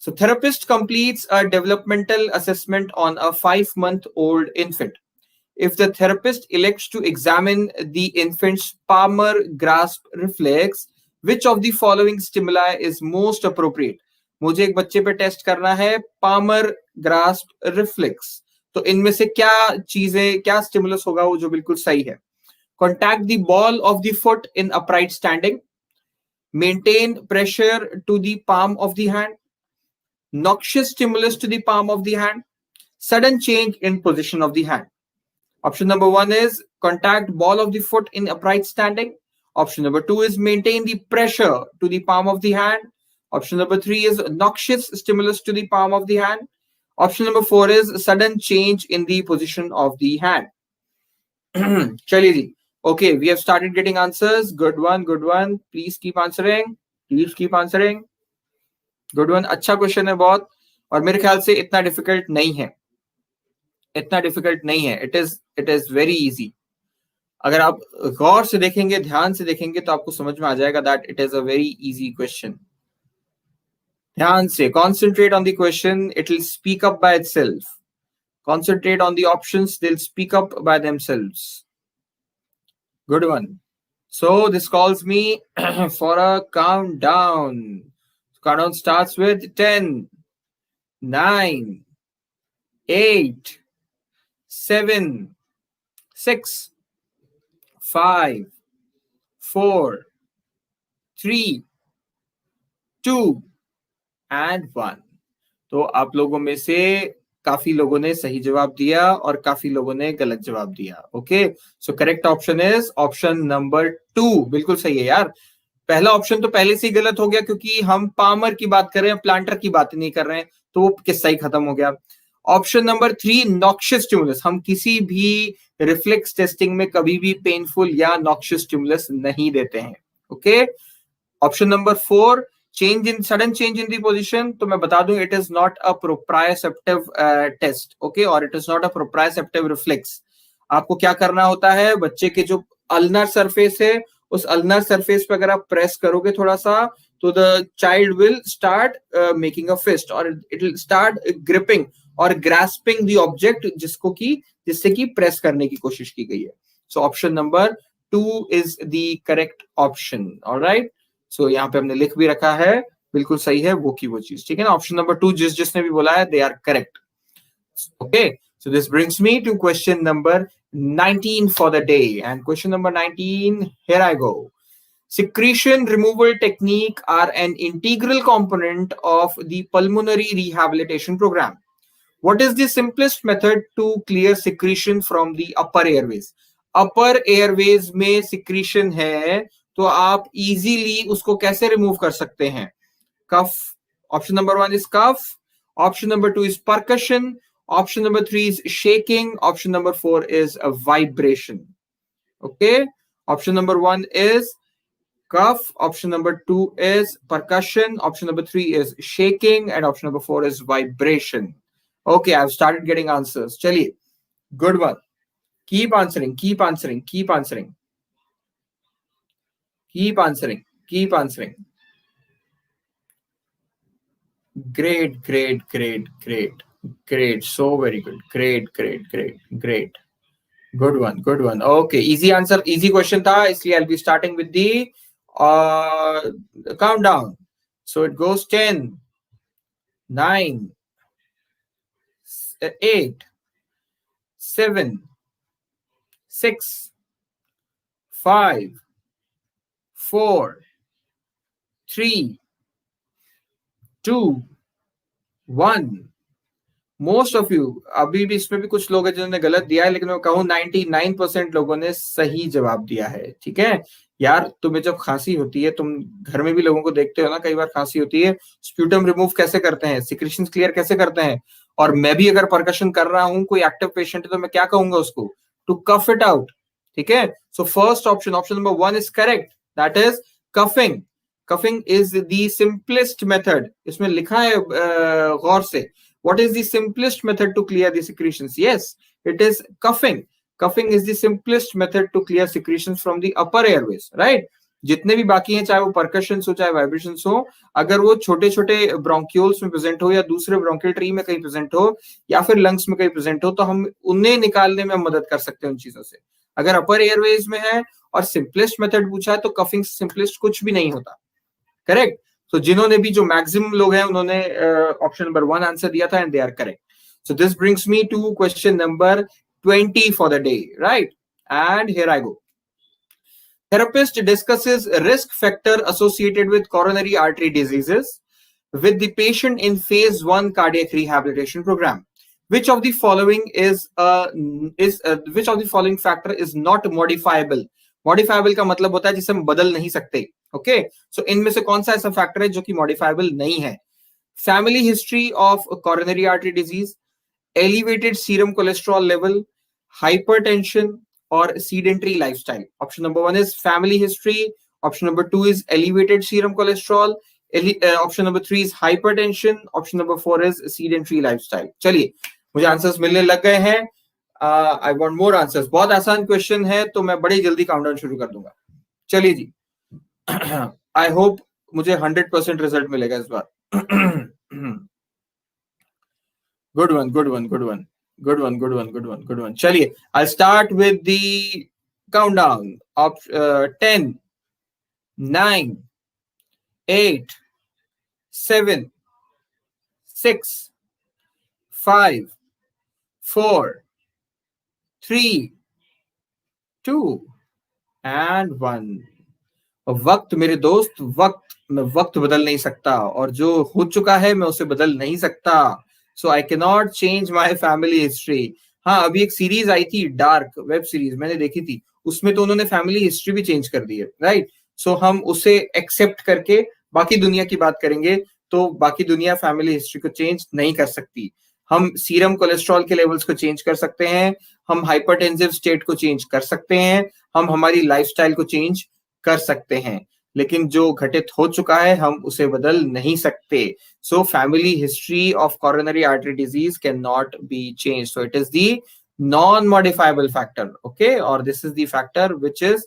So therapist completes a developmental assessment on a 5-month-old infant. If the therapist elects to examine the infant's palmar grasp reflex, which of the following stimuli is most appropriate? मुझे एक बच्चे पे test करना है palmar grasp reflex, तो इनमें से क्या चीजें, क्या स्टिमुलस होगा वो जो बिल्कुल सही है? Contact the ball of the foot in upright standing, maintain pressure to the palm of the hand, noxious stimulus to the palm of the hand, sudden change in position of the hand. Option number 1 is contact ball of the foot in upright standing. Option number 2 is maintain the pressure to the palm of the hand. Option number 3 is noxious stimulus to the palm of the hand. Option number 4 is sudden change in the position of the hand. Chaliye ji. Okay, we have started getting answers. Good one, good one. Please keep answering. Please keep answering. Good one. अच्छा question है बहुत, और मेरे ख्याल से इतना difficult नहीं है, इतना डिफिकल्ट नहीं है. It is very easy. अगर आप गौर से देखेंगे, ध्यान से देखेंगे, तो आपको समझ में आ जाएगा that it is a very easy question. ध्यान से concentrate on the question, it will speak up by itself. Concentrate on the options, they will speak up by themselves. Good one. So this calls me for a countdown. Countdown starts with 10, 9, 8, 7, 6, 5, 4, 3, 2 and 1. तो आप लोगों में से काफी लोगों ने सही जवाब दिया और काफी लोगों ने गलत जवाब दिया. Okay, so correct option is option number 2. बिल्कुल सही है यार. पहला ऑप्शन तो पहले से ही गलत हो गया, क्योंकि हम पामर की बात कर रहे हैं, प्लांटर की बात नहीं कर रहे हैं, तो वो किस्सा ही खत्म हो गया. ऑप्शन नंबर 3 नॉक्शियस स्टिमुलस, हम किसी भी रिफ्लेक्स टेस्टिंग में कभी भी पेनफुल या नॉक्शियस स्टिमुलस नहीं देते हैं. Okay, option number 4 change in, sudden change in the position, तो मैं बता दूं it is not a proprioceptive test. Okay, और it is not a proprioceptive reflex. आपको क्या करना होता है, बच्चे के जो अल्नर सरफेस है, उस अल्नर सरफेस पे अगर आप प्रेस करोगे थोड़ा सा, तो the child will start making a fist, और इट विल स्टार्ट ग्रिपिंग और ग्रास्पिंग द ऑब्जेक्ट, जिससे कि प्रेस करने की कोशिश की गई है. So option number 2 is the correct option. Alright, so यहाँ पे हमने लिख भी रखा है, बिल्कुल सही है वो की वो चीज. ठीक है ना, ऑप्शन नंबर 2 जिसने भी बोला है, they are correct. Okay, so this brings me to question number 19 for the day. And question number 19, here I go. Secretion removal technique are an integral component of the pulmonary rehabilitation program. What is the simplest method to clear secretion from the upper airways? Upper airways में secretion है, तो आप easily उसको कैसे remove कर सकते हैं? Cough. Option number 1 is cough. Option number 2 is percussion. Option number 3 is shaking. Option number 4 is a vibration. Okay. Option number 1 is cough. Option number 2 is percussion. Option number 3 is shaking. And option number 4 is vibration. Okay, I've started getting answers. Chaliye. Good one. Keep answering. Keep answering. Keep answering. Keep answering. Keep answering. Great, great, great, great. Great, so very good. Great, great, great, great. Good one, good one. Okay, easy answer, easy question tha, isliye I'll be starting with the countdown. So it goes 10, 9, 8, 7, 6 5 4 3 2 1। Most of you, अभी भी इसमें भी कुछ लोग हैं जिन्होंने गलत दिया है, लेकिन मैं कहूँ 99% लोगों ने सही जवाब दिया है। ठीक है यार, तुम्हें जब खांसी होती है, तुम घर में भी लोगों को देखते हो ना, कई बार खांसी होती है, स्प्यूटम रिमूव कैसे करते हैं, सिक्रेशन क्लियर कैसे करते हैं। और मैं भी अगर परकशन कर रहा हूँ, कोई एक्टिव पेशेंट है, तो मैं क्या कहूंगा उसको, टू कफ इट आउट। ठीक है, so first option, option number 1 is correct, that is coughing. Coughing is the simplest method, इसमें लिखा है गौर से, what is the simplest method to clear the secretions? Yes, it is cuffing. Cuffing is the simplest method to clear secretions from the upper airways, right? जितने भी बाकी हैं, चाहे वो परकशन हो चाहे वाइब्रेशन हो, अगर वो छोटे छोटे ब्रोंक्यूल्स में प्रेजेंट हो या दूसरे ब्रोंकियल ट्री में कहीं प्रेजेंट हो या फिर लंग्स में कहीं प्रेजेंट हो, तो हम उन्हें निकालने में मदद कर सकते हैं उन चीजों से। अगर अपर एयरवेज में है और सिंपलेस्ट मेथड पूछा है, तो कफिंग सिंपलेस्ट कुछ भी नहीं होता। करेक्ट। तो जिन्होंने भी, जो मैक्सिमम लोग हैं, उन्होंने ऑप्शन नंबर 1 आंसर दिया था, and they are correct. So this brings me to question number 20 for the day, right? And here I go. Therapist discusses risk factor associated with coronary artery diseases with the patient in phase 1 cardiac rehabilitation program. Which of the following which of the following factor is not modifiable? Modifiable का मतलब होता है जिसे हम बदल नहीं सकते। Okay, सो इनमें से कौन सा ऐसा फैक्टर है जो कि मॉडिफाइबल नहीं है? Family history of coronary artery disease, elevated serum cholesterol level, hypertension और sedentary lifestyle. Option number 1 is family history, option number 2 is elevated serum cholesterol, option number 3 is hypertension, option number 4 is sedentary lifestyle. चलिए, मुझे answers मिलने लग गए हैं। I want more answers. बहुत आसान question है, तो मैं बड़ी जल्दी काउंटडाउन शुरू कर दूंगा। चलिए जी, आई होप मुझे 100% रिजल्ट मिलेगा इस बार। Good one, good one, good one, good one, good one, good one, good one. चलिए, I start with the countdown of 10 9 8 7 6 5 4 3 2 and 1। वक्त मेरे दोस्त, वक्त, मैं वक्त बदल नहीं सकता, और जो हो चुका है मैं उसे बदल नहीं सकता। So I can not change my family history. हाँ, अभी एक सीरीज आई थी, डार्क वेब सीरीज, मैंने देखी थी, उसमें तो उन्होंने फैमिली हिस्ट्री भी चेंज कर दी है, राइट? सो हम उसे एक्सेप्ट करके बाकी दुनिया की बात करेंगे, तो बाकी दुनिया फैमिली हिस्ट्री को चेंज नहीं कर सकती। हम सीरम कोलेस्ट्रॉल के लेवल्स को चेंज कर सकते हैं, हम हाइपरटेंसिव स्टेट को चेंज कर सकते हैं, हम हमारी लाइफस्टाइल को चेंज कर सकते हैं, लेकिन जो घटित हो चुका है हम उसे बदल नहीं सकते। So family history of coronary artery disease can not be change, so it is the non modifiable factor. Okay, और this is the factor which is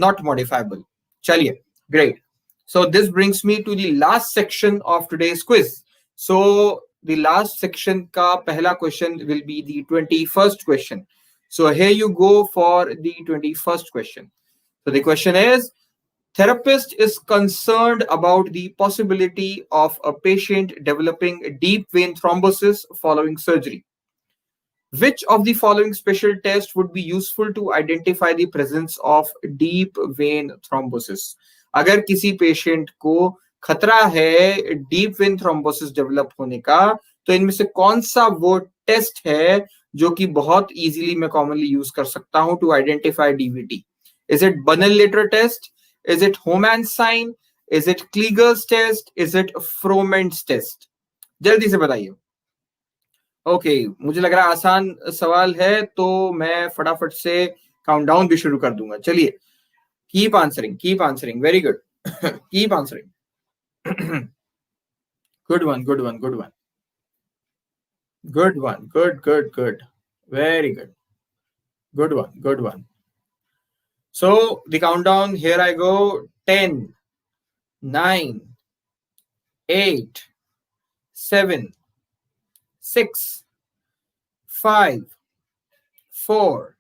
not modifiable. चलिए, great. So this brings me to the last section of today's quiz. So the last section का पहला question will be the 21st question. So here you go for the 21st question. So the question is, therapist is concerned about the possibility of a patient developing deep vein thrombosis following surgery. Which of the following special tests would be useful to identify the presence of deep vein thrombosis? अगर किसी patient को खतरा है deep vein thrombosis develop होने का, तो इनमें से कौन सा वो टेस्ट है जो कि बहुत इजीली मैं कॉमनली यूज कर सकता हूं to identify DVT? Is it Bunner-Liter test? Is it Homan's sign? Is it Kliger's test? Is it Froment's test? जल्दी से बताइए। ओके, मुझे लग रहा है आसान सवाल है, तो मैं फटाफट से काउंटडाउन भी शुरू कर दूंगा। चलिए, keep answering, very good, keep answering. Good one, good one, good one, good one, good, very good, good one. So the countdown, here I go. 10 9 8 7 6 5 4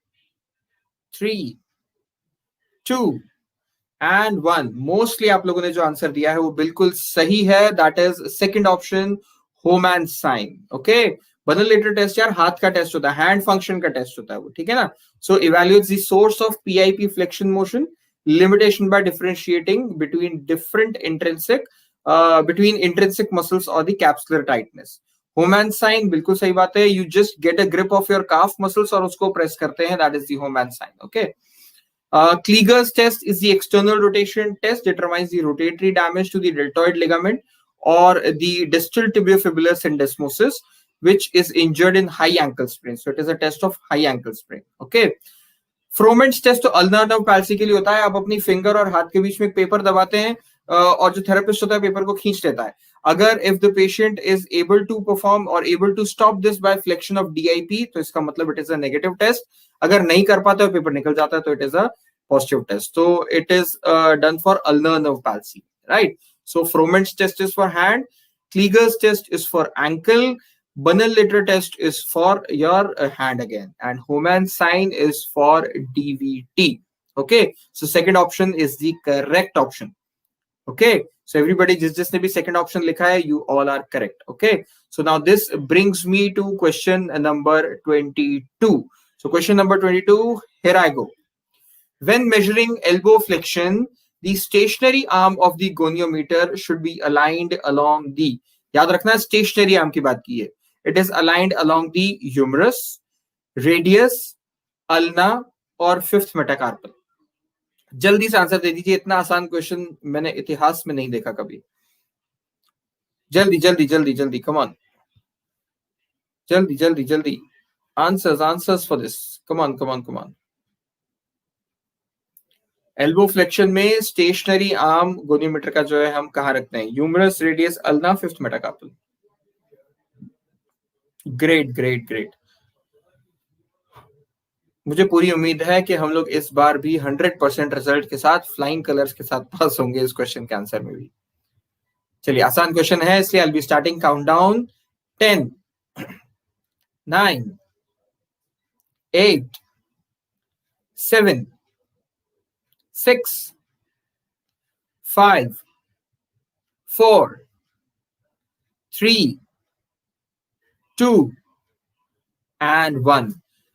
3 2 and 1। Mostly आप लोगों ने जो आंसर दिया है वो बिल्कुल सही है, that is second option, Homan sign. Okay, Bunnell Littler test यार हाथ का टेस्ट होता है, हैंड फंक्शन का टेस्ट होता है वो, ठीक है ना. So evaluates the source of PIP flexion motion, limitation by differentiating between intrinsic muscles or the capsular tightness. Homan sign बिल्कुल सही बात है. You just get a grip of your calf muscles और उसको प्रेस करते हैं, that is the Homan sign. Okay. Kliger's test is the external rotation test, determines the rotatory damage to the deltoid ligament or the distal tibiofibular syndesmosis, which is injured in high ankle sprain. So it is a test of high ankle sprain. Okay. Froment's test तो ulnar nerve palsy के लिए होता है. आप अपनी finger और हाथ के बीच में एक पेपर दबाते हैं और जो थेरेपिस्ट होता है पेपर को खींच लेता है. अगर if the patient is able to perform और able to stop this by flexion of DIP, तो इसका मतलब it is a negative test. अगर नहीं कर पाते और पेपर निकल जाता है तो it is a positive test. तो it is done for ulnar nerve palsy, right. So Froment's test is for hand, Kleiger's test is for ankle, Bunner-Litter test is for your hand again, and Homan sign is for DVT. Okay, so second option is the correct option. Okay, so everybody जिसने भी second option लिखा है, you all are correct. Okay, so now this brings me to question number 22. So question number 22, here I go. When measuring elbow flexion, the stationary arm of the goniometer should be aligned along the, याद रखना stationary arm की बात की है. It is aligned along the humerus, radius, ulna और fifth metacarpal. जल्दी से answer दे दीजिए. इतना आसान क्वेश्चन मैंने इतिहास में नहीं देखा कभी. जल्दी जल्दी जल्दी जल्दी, कम ऑन, जल्दी जल्दी जल्दी. Answers for this, come on come on come on. Elbow flexion में स्टेशनरी आर्म गोनियोमीटर का जो है हम कहाँ रखते हैं? Humerus, radius, ulna, fifth metacarpal. Great great great. मुझे पूरी उम्मीद है कि हम लोग इस बार भी 100% रिजल्ट के साथ, फ्लाइंग कलर्स के साथ पास होंगे इस क्वेश्चन के आंसर में भी. चलिए, आसान क्वेश्चन है इसलिए I will be starting countdown. 10, 9, 8, 7, 6, 5, 4, 3, 2 and 1.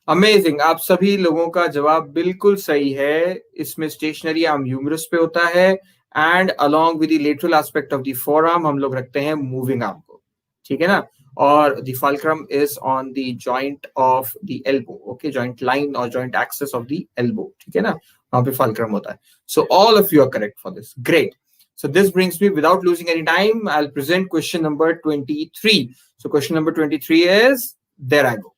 Amazing. आप सभी लोगों का जवाब बिल्कुल सही है. इसमें स्टेशनरी आर्म ह्यूमरस पे होता है and along with the lateral aspect of the four arm हम लोग रखते हैं मूविंग आर्म को, ठीक है ना. और the fulcrum is on the joint of the elbow. Okay, joint line और joint axis of the elbow, ठीक है ना, वहां पे फल्क्रम होता है. So all of you are correct for this. Great. So this brings me, without losing any time, I'll present question number 23. So question number 23 is, there I go.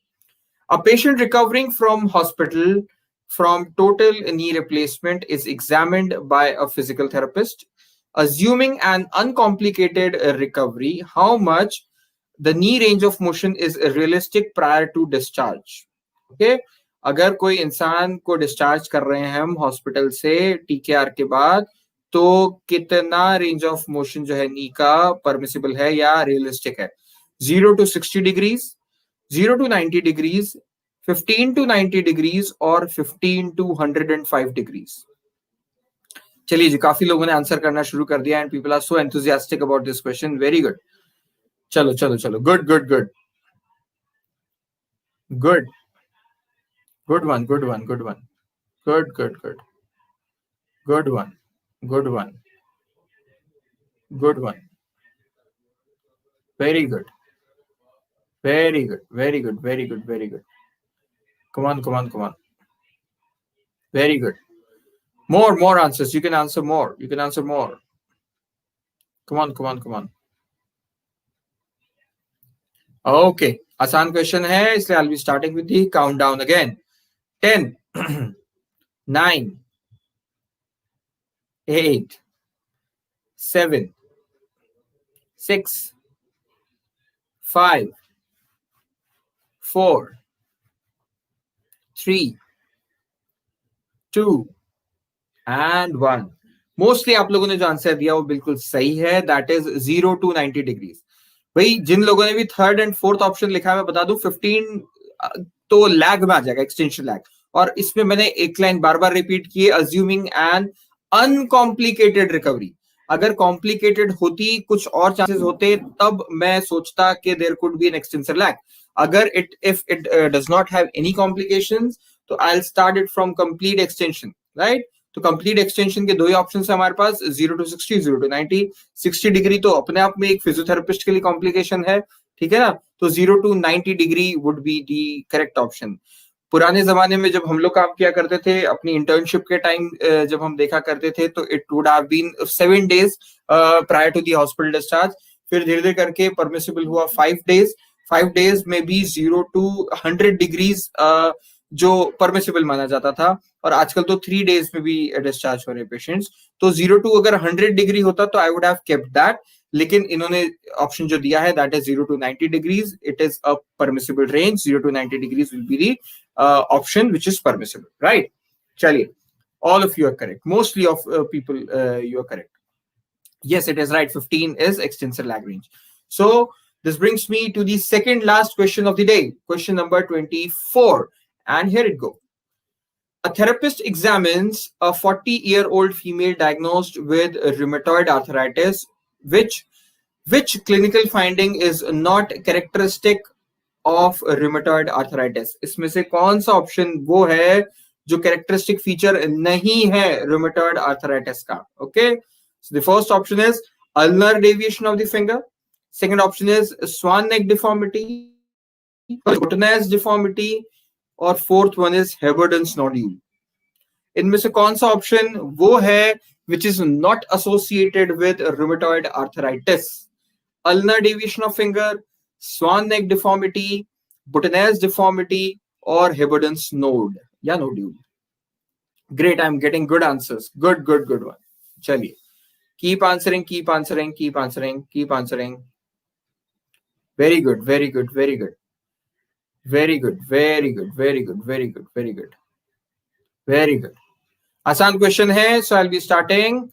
A patient recovering from hospital from total knee replacement is examined by a physical therapist. Assuming an uncomplicated recovery, how much the knee range of motion is realistic prior to discharge? Okay? अगर कोई इंसान को discharge कर रहे हैं हम hospital से TKR के बाद, तो कितना रेंज ऑफ मोशन जो है नी का परमिसिबल है या रियलिस्टिक है? 0 to 60 degrees, 0 to 90 degrees, 15 to 90 degrees और 15 to 105 डिग्रीज. चलिए जी, काफी लोगों ने आंसर करना शुरू कर दिया and people are so enthusiastic about this question. Very good. चलो चलो चलो, good good good good good one good one good one good good good good one good one, good one, very good, very good, very good, very good, very good. Come on, come on, come on. Very good. More answers. You can answer more. You can answer more. Come on, come on, come on. Okay, आसान question है इसलिए I'll be starting with the countdown again. 10, 9, 8, 7, 6, 5, 4, 3, 2 and 1. Mostly आप लोगों ने जो answer दिया वो बिल्कुल सही है. That is 0 to 90 degrees. भाई जिन लोगों ने भी थर्ड एंड फोर्थ ऑप्शन लिखा है, मैं बता दूं 15 तो लैग में आ जाएगा, एक्सटेंशन लैग. और इसमें मैंने एक लाइन बार बार रिपीट की है, अज्यूमिंग एन uncomplicated recovery. अगर कॉम्प्लिकेटेड होती, कुछ और चांसेस होते, तब मैं सोचता कि there could be an extensor lag. अगर if it does not have any complications, तो I will start it from complete extension, right. तो कंप्लीट एक्सटेंशन के दो ही ऑप्शन है हमारे पास, 0 to 60, 0 to 90. 60 डिग्री तो अपने आप में एक फिजियोथेरेपिस्ट के लिए कॉम्प्लिकेशन है, ठीक है ना. तो 0 to 90 degree would be the correct option. पुराने जमाने में जब हम लोग काम किया करते थे अपनी इंटर्नशिप के टाइम, जब हम देखा करते थे, तो it would have been 7 days prior to the hospital discharge. फिर धीरे धीरे करके परमिसिबल हुआ 5 days. 5 days में भी 0 to 100 डिग्रीज जो परमिसिबल माना जाता था, और आजकल तो 3 days में भी डिस्चार्ज हो रहे पेशेंट्स. तो 0 to अगर 100 डिग्री होता तो I would have kept that, लेकिन इन्होंने ऑप्शन जो दिया है that is 0 to 90 degrees. It is a permissible range. 0 to 90 degrees will be the option which is permissible, right? Chaliye, all of you are correct. Mostly of people, you are correct. Yes, it is right. 15 is extensor lag range. So this brings me to the second last question of the day, question number 24, and here it goes. A therapist examines a 40-year-old female diagnosed with rheumatoid arthritis, which clinical finding is not characteristic of rheumatoid arthritis. इसमें से कौन सा option वो है जो characteristic feature नहीं है rheumatoid arthritis का? Okay, so the first option is ulnar deviation of the finger. Second option is swan neck deformity, boutonniere deformity, और fourth one is Heberden's nodule. इनमें से कौन सा ऑप्शन वो है which is not associated with rheumatoid arthritis? Ulnar deviation of finger, swan neck deformity, botanese deformity, or Heberden's node या nodule. Great, I'm getting good answers. Good one. चलिए, keep answering. Very good. आसान question है, so I'll be starting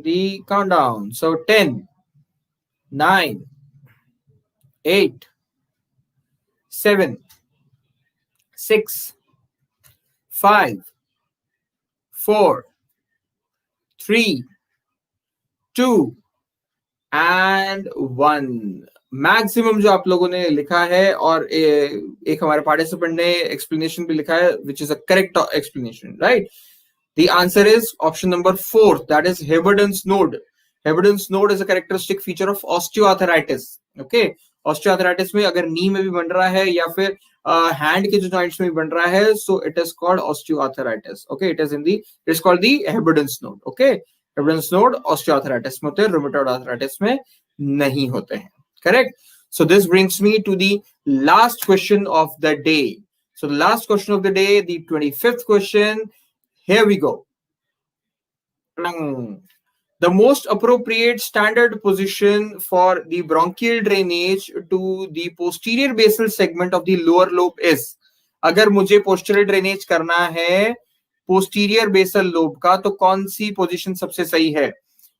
the countdown. So 10, 9, 8, 7, 6, 5, 4, 3, 2 and 1. Maximum जो आप लोगों ने लिखा है, और एक हमारे पार्टिसिपेंट ने एक्सप्लेनेशन भी लिखा है which is a correct explanation, right. The answer is option number 4, that is Heberden's node. Heberden's node is a characteristic feature of osteoarthritis. Okay, osteoarthritis में अगर नी में भी बन रहा है या फिर हैंड के जो जॉइंट्स में भी बन रहा है, so it is called osteoarthritis. Okay, it is called the Heberden's node. Okay, Heberden's node osteoarthritis में होते हैं, rheumatoid arthritis में नहीं होते हैं. Correct. So this brings me to the last question of the day. So the last question of the day, the 25th question. Here we go. The most appropriate standard position for the bronchial drainage to the posterior basal segment of the lower lobe is. अगर मुझे posterior drainage करना है posterior basal lobe का, तो कौन सी position सबसे सही है?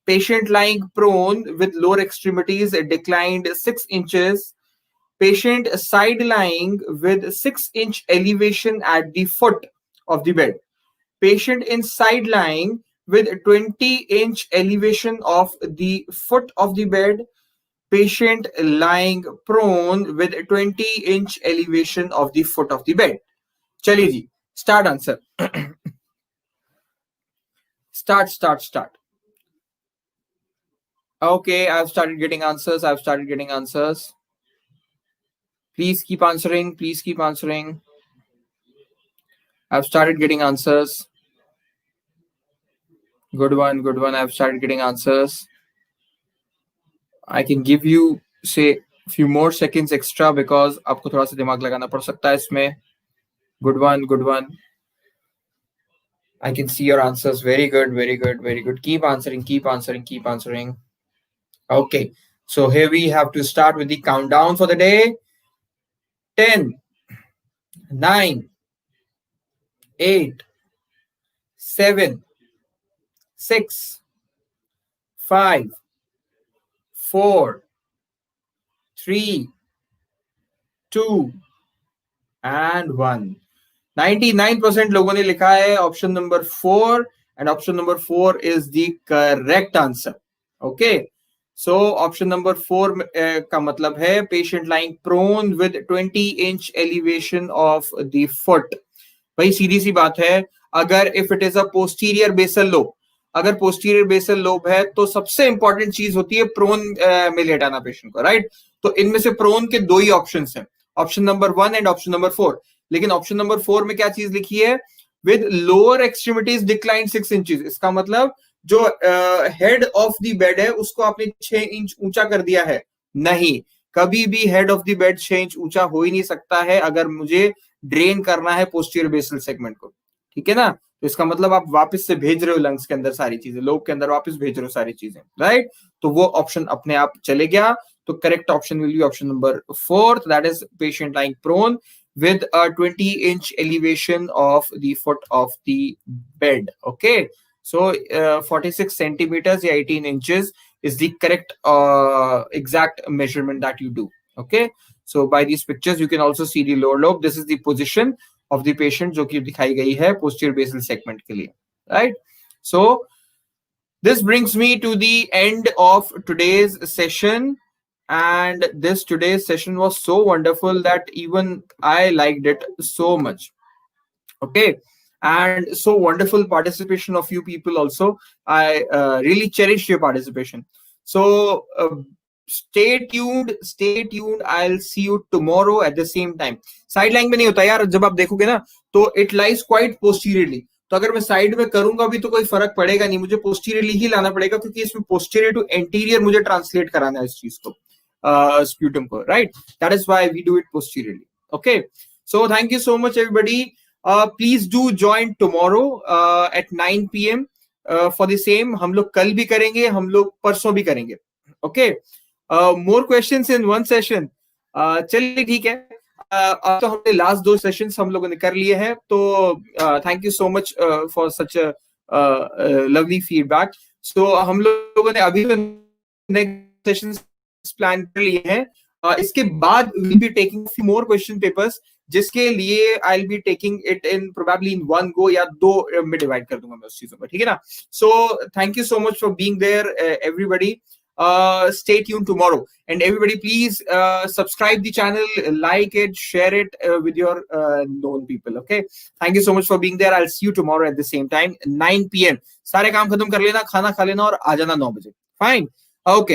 Patient lying prone with lower extremities declined 6 inches. Patient side lying with 6-inch elevation at the foot of the bed. Patient in side lying with 20-inch elevation of the foot of the bed. Patient lying prone with 20-inch elevation of the foot of the bed. चलिए जी, start answer. Start. Okay, I've started getting answers. Please keep answering. I've started getting answers. Good one. I've started getting answers. I can give you say a few more seconds extra because आपको थोड़ा सा दिमाग लगाना पड़ सकता है इसमें. Good one. I can see your answers. Very good. Keep answering. Okay, so here we have to start with the countdown for the day. 10, 9, 8, 7, 6, 5, 4, 3, 2 and 1. 99% लोगों ने लिखा है option number 4, and option number 4 is the correct answer. Okay, so option number 4 का मतलब है patient lying prone with 20 inch elevation of the foot. भाई सीधी सी बात है, अगर if it is a posterior basal lobe, अगर पोस्टीरियर बेसल लोब है तो सबसे इंपॉर्टेंट चीज होती है प्रोन में लेटाना पेशेंट को, राइट? तो इनमें से प्रोन के 2 ही ऑप्शंस हैं, option number 1 and option number 4. लेकिन ऑप्शन नंबर 4 में क्या चीज लिखी है? With lower extremities decline 6 inches. इसका मतलब जो हेड ऑफ द बेड है उसको आपने 6 इंच ऊंचा कर दिया है. नहीं, कभी भी head of the bed 6 inch ऊंचा हो ही नहीं सकता है अगर मुझे ड्रेन करना है पोस्टीरियर बेसल सेगमेंट को. ठीक है ना? तो इसका मतलब आप वापस से भेज रहे हो लंग्स के अंदर सारी चीजें, लोब के अंदर वापस भेज रहे हो सारी चीजें, राइट? तो वो ऑप्शन अपने आप चले गया. तो correct option will be option number 4, that is patient lying prone with a 20 inch elevation of the foot of the bed. Okay, so 46 centimeters, 18 inches is the correct exact measurement that you do. Okay, so by these pictures you can also see the lower lobe. This is the position of the patient जो कि दिखाई गई है posterior basal segment के लिए, right? So this brings me to the end of today's session. And this today's session was so wonderful that even I liked it so much. Okay, and so wonderful participation of you people also. I really cherish your participation. So stay tuned. I'll see you tomorrow at the same time. Sideline में नहीं होता यार, जब आप देखोगे ना तो it lies quite posteriorly. तो अगर मैं साइड में करूंगा भी तो कोई फर्क पड़ेगा नहीं, मुझे पोस्टीरियरली ही लाना पड़ेगा क्योंकि इसमें पोस्टीरियर टू एंटीरियर मुझे ट्रांसलेट कराना है इस चीज को, sputum ko, right? That is why we do it posteriorly. Okay, so thank you so much everybody. Please do join tomorrow at 9 p.m. For the same. हम लोग कल भी करेंगे, हम लोग परसों भी करेंगे. Okay, more questions in one session. चलिए ठीक है, अब तो हमने लास्ट 2 सेशंस हम लोगों ने कर लिए हैं. तो thank you so much for such lovely feedback. So हम लोगों ने अभी नेक्स्ट सेशंस प्लान कर लिए हैं. इसके बाद we'll be taking few more question papers, जिसके लिए I'll be taking it in probably in 1 go या 2 में डिवाइड कर दूंगा मैं उस चीजों को. ठीक है ना? So thank you so much for being there, everybody. Stay tuned tomorrow, and everybody please subscribe the channel, like it, share it with your known people. Okay, thank you so much for being there. I'll see you tomorrow at the same time 9 p.m. सारे काम खत्म कर लेना, खाना खा लेना और आ जाना 9 बजे. Fine. Okay.